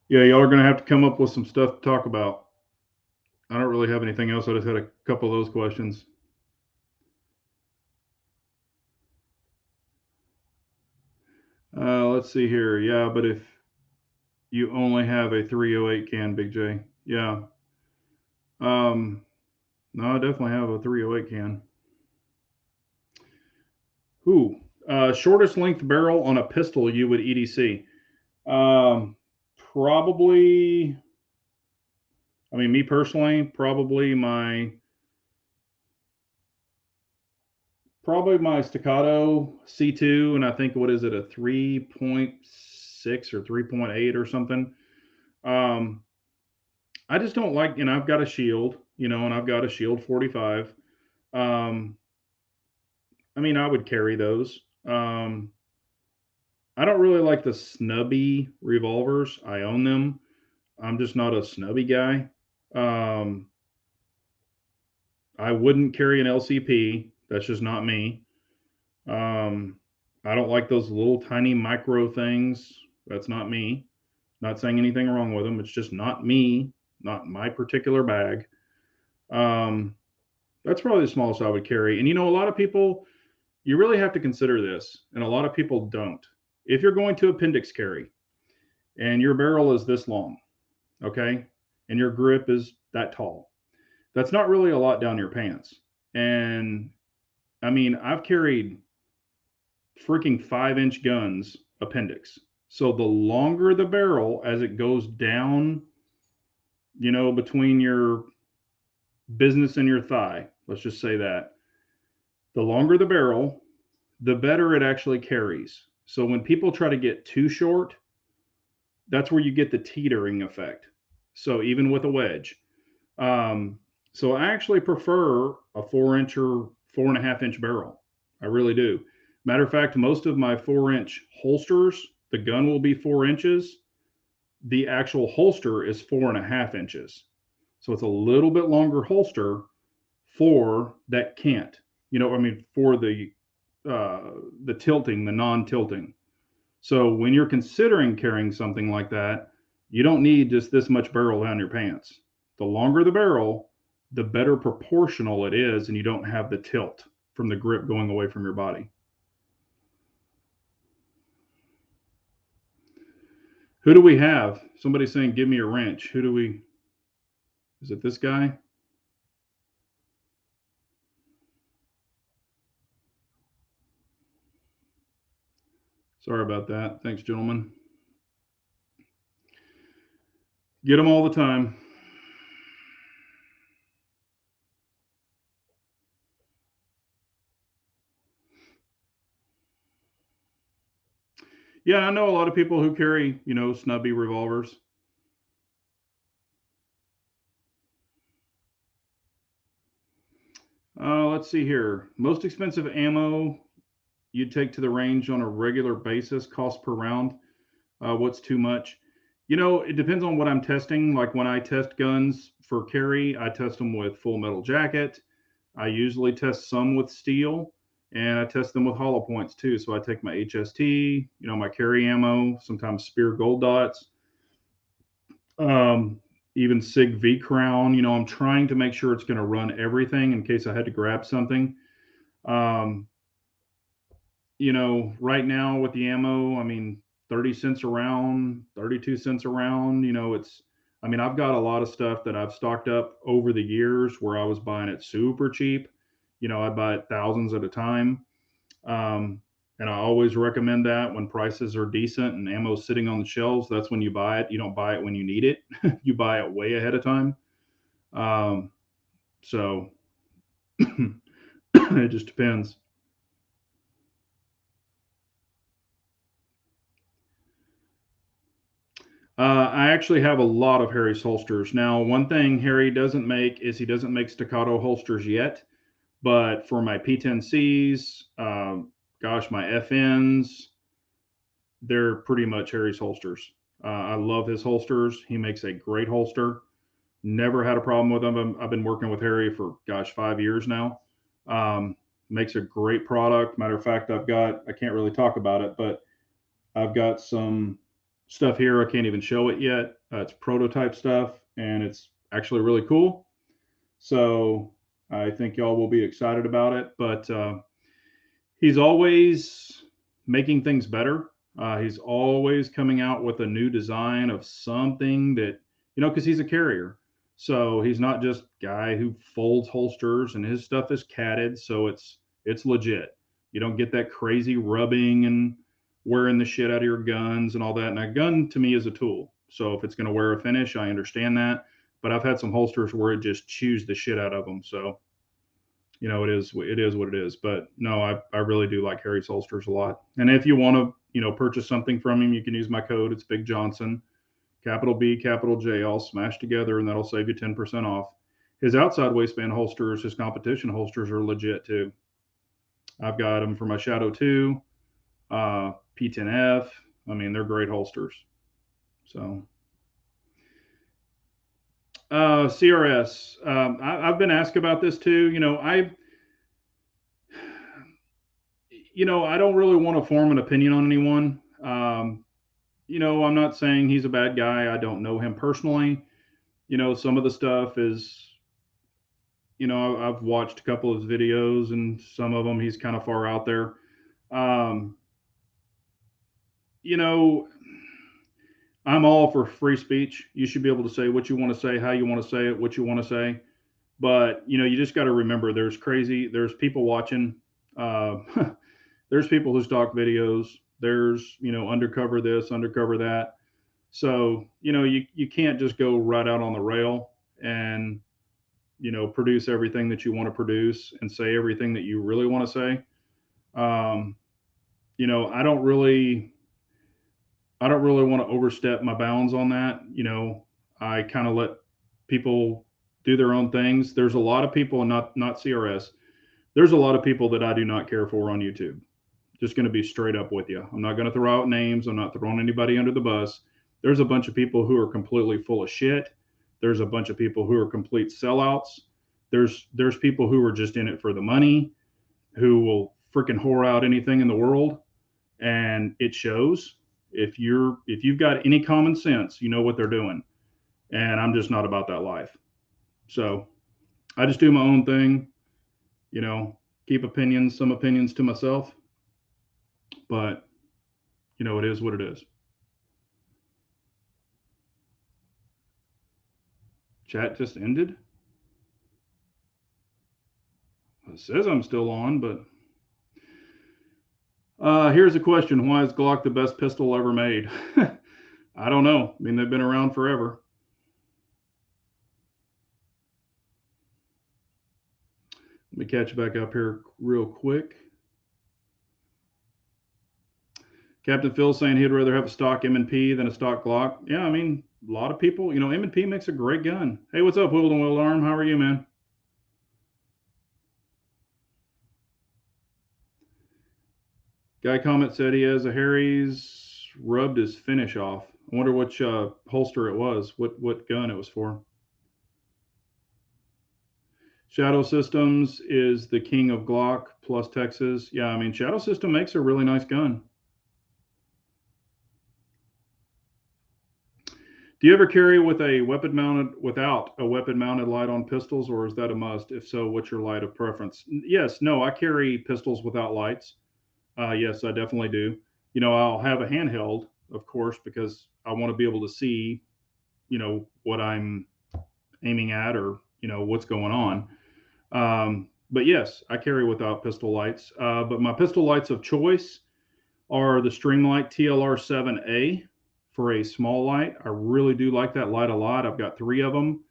Yeah, y'all are going to have to come up with some stuff to talk about. I don't really have anything else. I just had a couple of those questions. Let's see here. Yeah, but if you only have a 308 can, Big J. Yeah. Um, no, I definitely have a 308 can. Who? Shortest length barrel on a pistol you would EDC? Um, probably. Me personally, probably my staccato C2, and I think what is it, a 3.6 or 3.8 or something. Um, I just don't like, and I've got a shield, and I've got a shield 45. Um, I would carry those. I don't really like the snubby revolvers. I own them. I'm just not a snubby guy. Um, I wouldn't carry an LCP. That's just not me. Um, I don't like those little tiny micro things. That's not me. Not saying anything wrong with them. It's just not me, not my particular bag. Um, that's probably the smallest I would carry. And a lot of people, you really have to consider this, and a lot of people don't. If you're going to appendix carry and your barrel is this long, okay, and your grip is that tall, that's not really a lot down your pants. And I've carried freaking 5-inch guns appendix. So the longer the barrel as it goes down, between your business and your thigh, let's just say that, the longer the barrel, the better it actually carries. So when people try to get too short, that's where you get the teetering effect. So even with a wedge. Um, so I actually prefer a 4 inch or 4.5 inch barrel. I really do. Matter of fact, most of my 4 inch holsters, the gun will be 4 inches. The actual holster is 4.5 inches. So it's a little bit longer holster for that can't. For the tilting, the non-tilting. So when you're considering carrying something like that, you don't need just this much barrel down your pants. The longer the barrel, the better proportional it is, and you don't have the tilt from the grip going away from your body. Who do we have? Somebody saying, give me a wrench. Who do we? Is it this guy? Sorry about that. Thanks, gentlemen. Get them all the time. Yeah, I know a lot of people who carry, snubby revolvers. Let's see here. Most expensive ammo you'd take to the range on a regular basis, cost per round. What's too much? It depends on what I'm testing. Like when I test guns for carry, I test them with full metal jacket. I usually test some with steel, and I test them with hollow points too. So I take my HST, my carry ammo, sometimes Spear Gold Dots, um, even Sig V Crown. I'm trying to make sure it's going to run everything in case I had to grab something. Um, right now with the ammo, I mean, 30 cents a round, 32 cents a round, I've got a lot of stuff that I've stocked up over the years where I was buying it super cheap. I buy it thousands at a time. Um, and I always recommend that when prices are decent and ammo's sitting on the shelves, that's when you buy it. You don't buy it when you need it. You buy it way ahead of time. So it just depends. I actually have a lot of Harry's holsters. Now, one thing Harry doesn't make is he doesn't make staccato holsters yet. But for my P10Cs, gosh, my FNs, they're pretty much Harry's holsters. I love his holsters. He makes a great holster. Never had a problem with them. I've been working with Harry for, gosh, 5 years now. Makes a great product. Matter of fact, I can't really talk about it, but I've got some stuff here. I can't even show it yet. It's prototype stuff, and it's actually really cool. So I think y'all will be excited about it. But he's always making things better. He's always coming out with a new design of something that, because he's a carrier. So he's not just guy who folds holsters, and his stuff is catted, so it's legit. You don't get that crazy rubbing and wearing the shit out of your guns and all that. And a gun to me is a tool. So if it's going to wear a finish, I understand that. But I've had some holsters where it just chews the shit out of them. So it is what it is. But no, I really do like Harry's holsters a lot. And if you want to, purchase something from him, you can use my code. It's Big Johnson, capital B, capital J, all smashed together, and that'll save you 10% off. His outside waistband holsters, his competition holsters are legit too. I've got them for my Shadow 2, P10F. I mean, they're great holsters. So, CRS. I've been asked about this too. I don't really want to form an opinion on anyone. I'm not saying he's a bad guy. I don't know him personally. Some of the stuff is, I've watched a couple of his videos, and some of them he's kind of far out there. Um, you know, I'm all for free speech. You should be able to say what you want to say, how you want to say it, what you want to say. But you just got to remember, there's people watching. Uh, there's people who stock videos. There's undercover this, undercover that. So you can't just go right out on the rail and produce everything that you want to produce and say everything that you really want to say. Um, I don't really want to overstep my bounds on that. I kind of let people do their own things. There's a lot of people, not CRS. There's a lot of people that I do not care for on YouTube. Just going to be straight up with you. I'm not going to throw out names. I'm not throwing anybody under the bus. There's a bunch of people who are completely full of shit. There's a bunch of people who are complete sellouts. There's people who are just in it for the money, who will freaking whore out anything in the world, and it shows. If you've got any common sense, you know what they're doing. And I'm just not about that life. So I just do my own thing, you know, keep some opinions to myself, but it is what it is. Chat just ended. It says I'm still on, but Here's a question. Why is Glock the best pistol ever made? I don't know. I mean, they've been around forever. Let me catch back up here real quick. Captain Phil saying he'd rather have a stock M&P than a stock Glock. Yeah, I mean, a lot of people, M&P makes a great gun. Hey, what's up, Wield and Wield Arm? How are you, man? Guy comment said he has a Harry's rubbed his finish off. I wonder which holster it was, what gun it was for. Shadow Systems is the king of Glock plus Texas. Yeah, I mean, Shadow System makes a really nice gun. Do you ever carry with a weapon mounted without a weapon mounted light on pistols, or is that a must? If so, what's your light of preference? Yes, no, I carry pistols without lights. Yes, I definitely do. I'll have a handheld, of course, because I want to be able to see, what I'm aiming at or what's going on. But yes, I carry without pistol lights. But my pistol lights of choice are the Streamlight TLR7A for a small light. I really do like that light a lot. I've got 3 of them.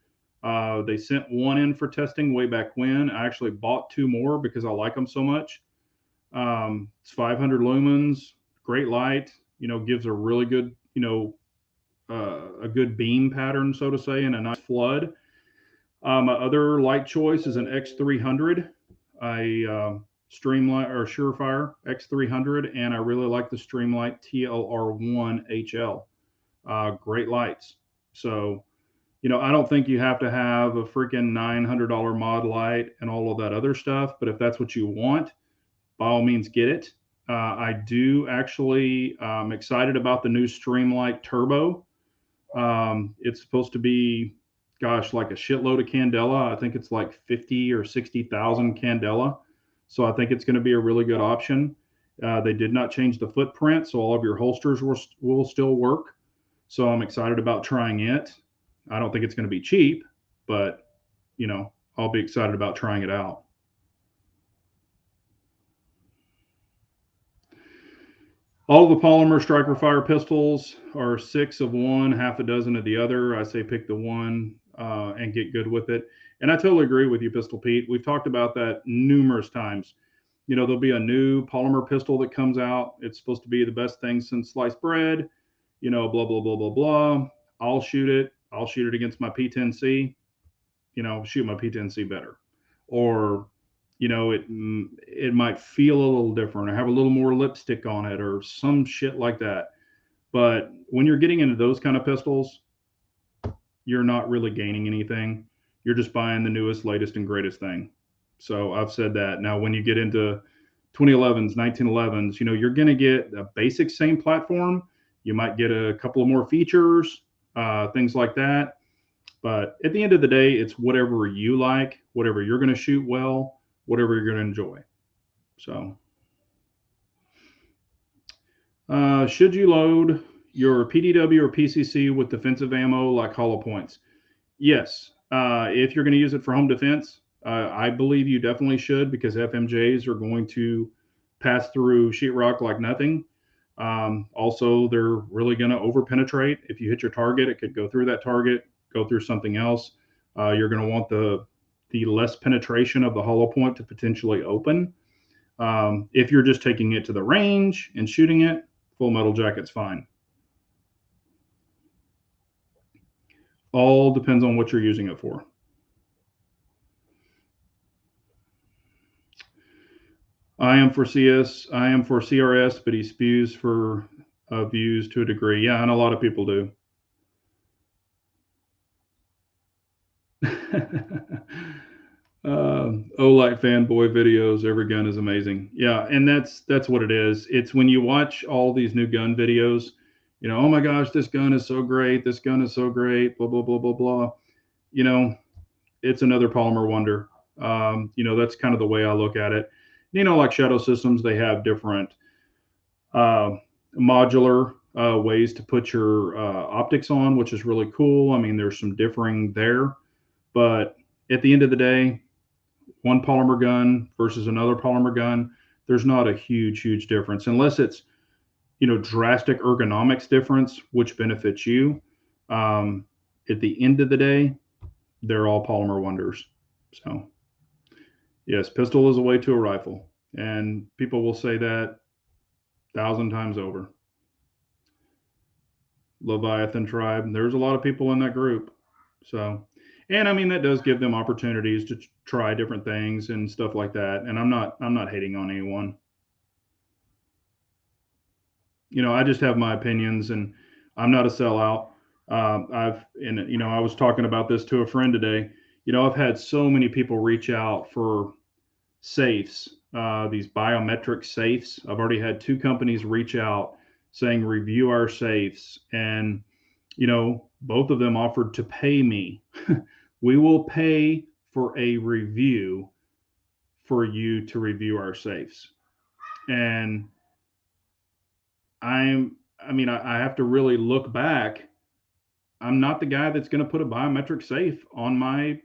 They sent one in for testing way back when. I actually bought 2 more because I like them so much. It's 500 lumens, great light. Gives a really good, a good beam pattern, so to say, and a nice flood. My other light choice is an X300, a Streamlight or Surefire X300, and I really like the Streamlight TLR1 HL. Great lights. So, I don't think you have to have a freaking $900 mod light and all of that other stuff, but if that's what you want, by all means, get it. I do actually, excited about the new Streamlight Turbo. It's supposed to be, gosh, like a shitload of candela. I think it's like 50 or 60,000 candela. So I think it's going to be a really good option. They did not change the footprint, so all of your holsters will still work. So I'm excited about trying it. I don't think it's going to be cheap, but I'll be excited about trying it out. All the polymer striker fire pistols are 6 of one, half a dozen of the other. I say pick the one and get good with it. And I totally agree with you, Pistol Pete. We've talked about that numerous times. There'll be a new polymer pistol that comes out. It's supposed to be the best thing since sliced bread, blah, blah, blah, blah, blah. I'll shoot it. I'll shoot it against my P10C, shoot my P10C better. Or it might feel a little different or have a little more lipstick on it or some shit like that. But when you're getting into those kind of pistols, you're not really gaining anything. You're just buying the newest, latest, and greatest thing. So I've said that. Now, when you get into 2011s, 1911s, you're going to get a basic same platform. You might get a couple of more features, things like that. But at the end of the day, it's whatever you like, whatever you're going to shoot well, whatever you're going to enjoy. So, should you load your PDW or PCC with defensive ammo like hollow points? Yes. If you're going to use it for home defense, I believe you definitely should, because FMJs are going to pass through sheetrock like nothing. Also, they're really going to over penetrate. If you hit your target, it could go through that target, go through something else. You're going to want the less penetration of the hollow point to potentially open. If you're just taking it to the range and shooting it, full metal jacket's fine. All depends on what you're using it for. I am for CRS, but he spews for views to a degree. Yeah, and a lot of people do. Olight fanboy videos. Every gun is amazing. Yeah, and that's what it is. It's when you watch all these new gun videos, oh my gosh, this gun is so great. This gun is so great. Blah blah blah blah blah. It's another polymer wonder. That's kind of the way I look at it. Like Shadow Systems, they have different modular ways to put your optics on, which is really cool. I mean, there's some differing there, but at the end of the day, one polymer gun versus another polymer gun, there's not a huge difference unless it's, drastic ergonomics difference, which benefits you. Um, at the end of the day, they're all polymer wonders. So, yes, pistol is a way to a rifle, and people will say that 1,000 times over. Leviathan tribe. There's a lot of people in that group. So, and I mean that does give them opportunities to try different things and stuff like that. And I'm not hating on anyone. I just have my opinions, and I'm not a sellout. I was talking about this to a friend today. I've had so many people reach out for safes, these biometric safes. I've already had two companies reach out saying review our safes, and both of them offered to pay me. We will pay for a review for you to review our safes. And I have to really look back. I'm not the guy that's going to put a biometric safe on my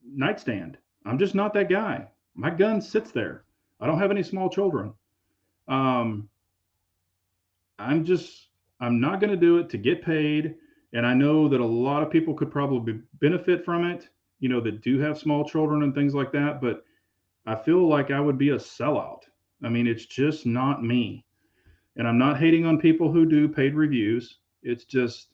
nightstand. I'm just not that guy. My gun sits there. I don't have any small children. Um, I'm just I'm not going to do it to get paid. And I know that a lot of people could probably benefit from it, that do have small children and things like that. But I feel like I would be a sellout. I mean, it's just not me. And I'm not hating on people who do paid reviews. It's just,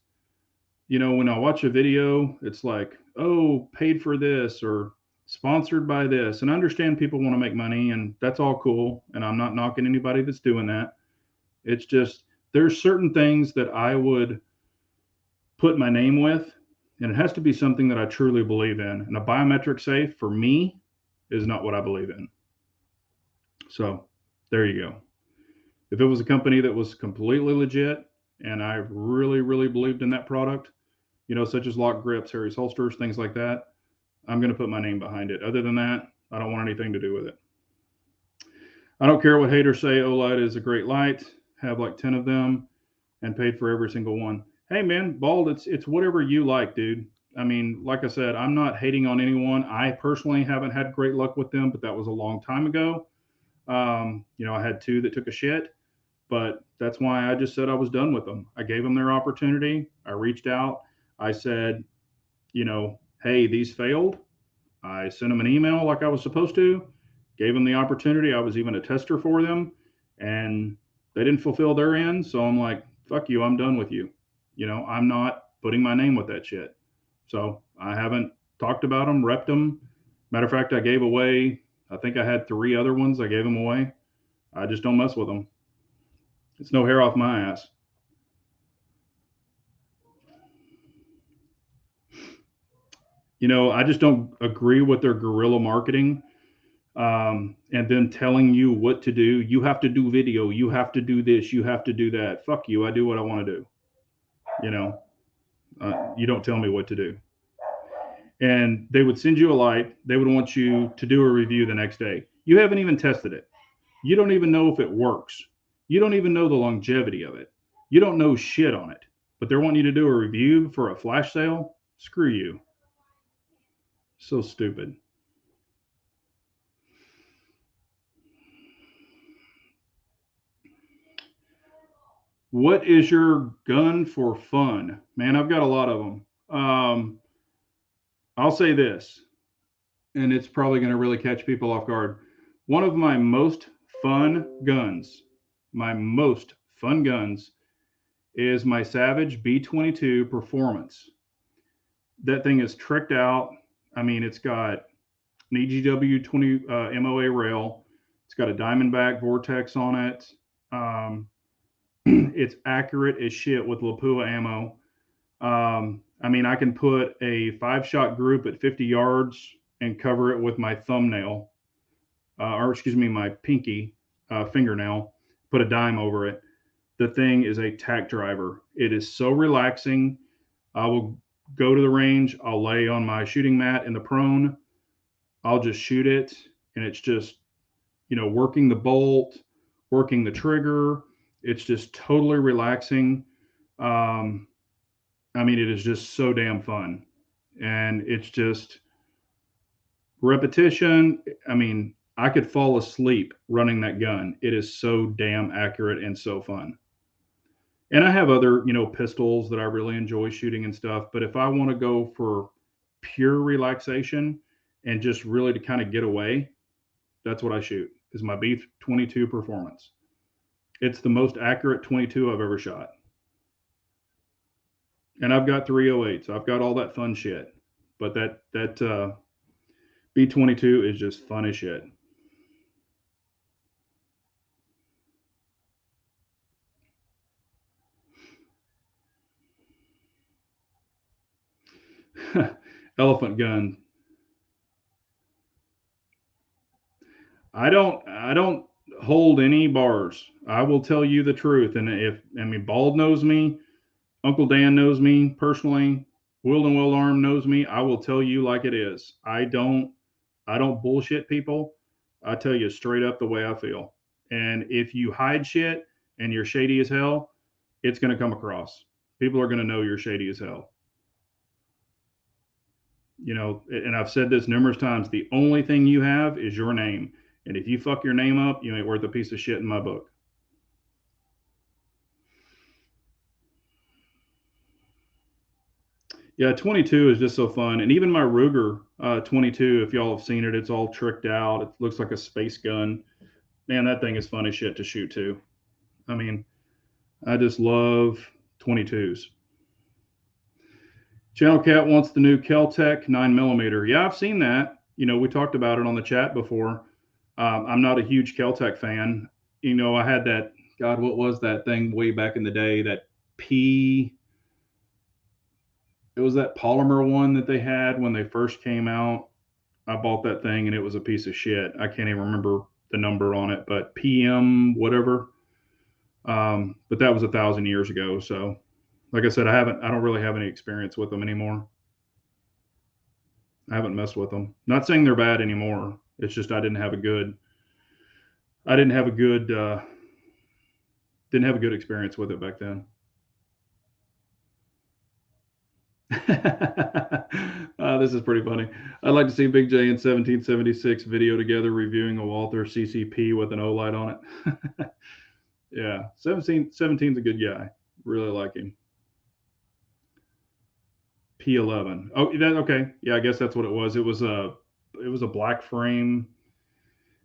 when I watch a video, it's like, oh, paid for this or sponsored by this. And I understand people want to make money, and that's all cool. And I'm not knocking anybody that's doing that. It's just, there's certain things that I would put my name with, and it has to be something that I truly believe in. And a biometric safe for me is not what I believe in. So there you go. If it was a company that was completely legit and I really believed in that product, such as lock grips, Harry's holsters, things like that, I'm going to put my name behind it. Other than that, I don't want anything to do with it. I don't care what haters say. OLED is a great light. Have like 10 of them and paid for every single one. Hey man, Bald, it's whatever you like, dude. I mean, like I said, I'm not hating on anyone. I personally haven't had great luck with them, but that was a long time ago. I had two that took a shit, but that's why I just said I was done with them. I gave them their opportunity. I reached out. I said, hey, these failed. I sent them an email like I was supposed to, gave them the opportunity. I was even a tester for them, and they didn't fulfill their end. So I'm like, fuck you, I'm done with you. I'm not putting my name with that shit. So I haven't talked about them, repped them. Matter of fact, I gave away, I think I had 3 other ones. I gave them away. I just don't mess with them. It's no hair off my ass. I just don't agree with their guerrilla marketing, and then telling you what to do. You have to do video. You have to do this. You have to do that. Fuck you. I do what I want to do. You know, you don't tell me what to do. And they would send you a light. They would want you to do a review the next day. You haven't even tested it. You don't even know if it works. You don't even know the longevity of it. You don't know shit on it. But they're wanting you to do a review for a flash sale? Screw you. So stupid. What is your gun for fun? Man, I've got a lot of them. I'll say this, and it's probably going to really catch people off guard. One of my most fun guns is my Savage B22 Performance. That thing is tricked out. I mean, it's got an EGW 20 MOA rail. It's got a Diamondback Vortex on it. It's accurate as shit with Lapua ammo. I mean, I can put a 5-shot group at 50 yards and cover it with my thumbnail, or excuse me, my pinky fingernail, put a dime over it. The thing is a tack driver. It is so relaxing. I will go to the range. I'll lay on my shooting mat in the prone. I'll just shoot it. And it's just, working the bolt, working the trigger. It's just totally relaxing. I mean, it is just so damn fun. And it's just repetition. I mean, I could fall asleep running that gun. It is so damn accurate and so fun. And I have other, pistols that I really enjoy shooting and stuff. But if I want to go for pure relaxation and just really to kind of get away, that's what I shoot. Is my B-22 Performance. It's the most accurate 22 I've ever shot. And I've got 308s. I've got all that fun shit. But that B-22 is just fun as shit. Elephant gun. I don't hold any bars. I will tell you the truth. And Bald knows me, Uncle Dan knows me personally, Willed and Well Armed knows me. I will tell you like it is. I don't bullshit people. I tell you straight up the way I feel. And if you hide shit and you're shady as hell, it's going to come across. People are going to know you're shady as hell. And I've said this numerous times, the only thing you have is your name. And if you fuck your name up, you ain't worth a piece of shit in my book. Yeah, 22 is just so fun. And even my Ruger 22, if y'all have seen it, it's all tricked out. It looks like a space gun. Man, that thing is fun as shit to shoot too. I mean, I just love 22s. Channel Cat wants the new Keltec 9mm. Yeah, I've seen that. We talked about it on the chat before. I'm not a huge Keltec fan. I had that, God, what was that thing way back in the day? It was that polymer one that they had when they first came out. I bought that thing and it was a piece of shit. I can't even remember the number on it, but PM, whatever. But that was 1,000 years ago. So, like I said, I don't really have any experience with them anymore. I haven't messed with them. Not saying they're bad anymore. It's just I didn't have a good experience with it back then. This is pretty funny. I'd like to see Big J in 1776 video together reviewing a Walther CCP with an O-light on it. Yeah, 17's a good guy. Really like him. P11. Oh, okay. Yeah, I guess that's what it was. It was a black frame,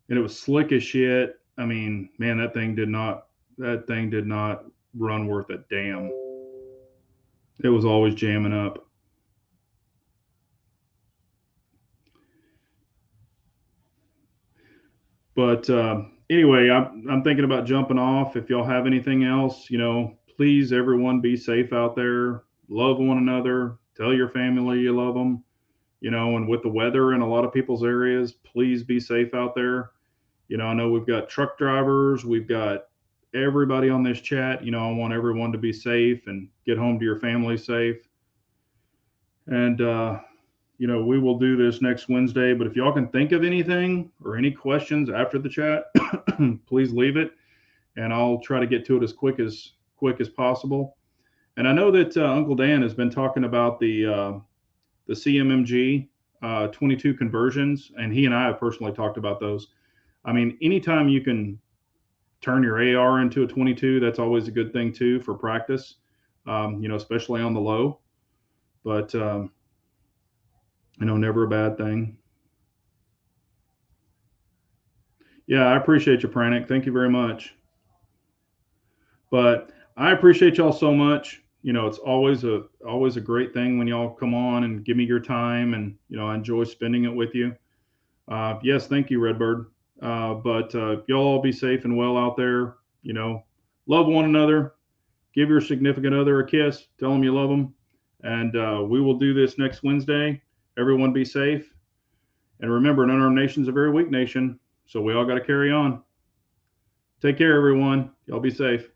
and it was slick as shit. I mean, man, that thing did not run worth a damn. It was always jamming up. But anyway, I'm thinking about jumping off. If y'all have anything else, please, everyone, be safe out there. Love one another. Tell your family you love them. And with the weather in a lot of people's areas, please be safe out there. I know we've got truck drivers, we've got everybody on this chat. I want everyone to be safe and get home to your family safe. And we will do this next Wednesday. But if y'all can think of anything or any questions after the chat, please leave it, and I'll try to get to it as quick as possible. And I know that Uncle Dan has been talking about the CMMG 22 conversions, and he and I have personally talked about those. I mean, anytime you can turn your AR into a 22, that's always a good thing too for practice, especially on the low. But never a bad thing. Yeah, I appreciate you, Pranic. Thank you very much. But I appreciate y'all so much. It's always a great thing when y'all come on and give me your time, and I enjoy spending it with you. Yes, thank you, Redbird. But y'all all be safe and well out there. Love one another. Give your significant other a kiss. Tell them you love them. And we will do this next Wednesday. Everyone be safe. And remember, an unarmed nation is a very weak nation. So we all got to carry on. Take care, everyone. Y'all be safe.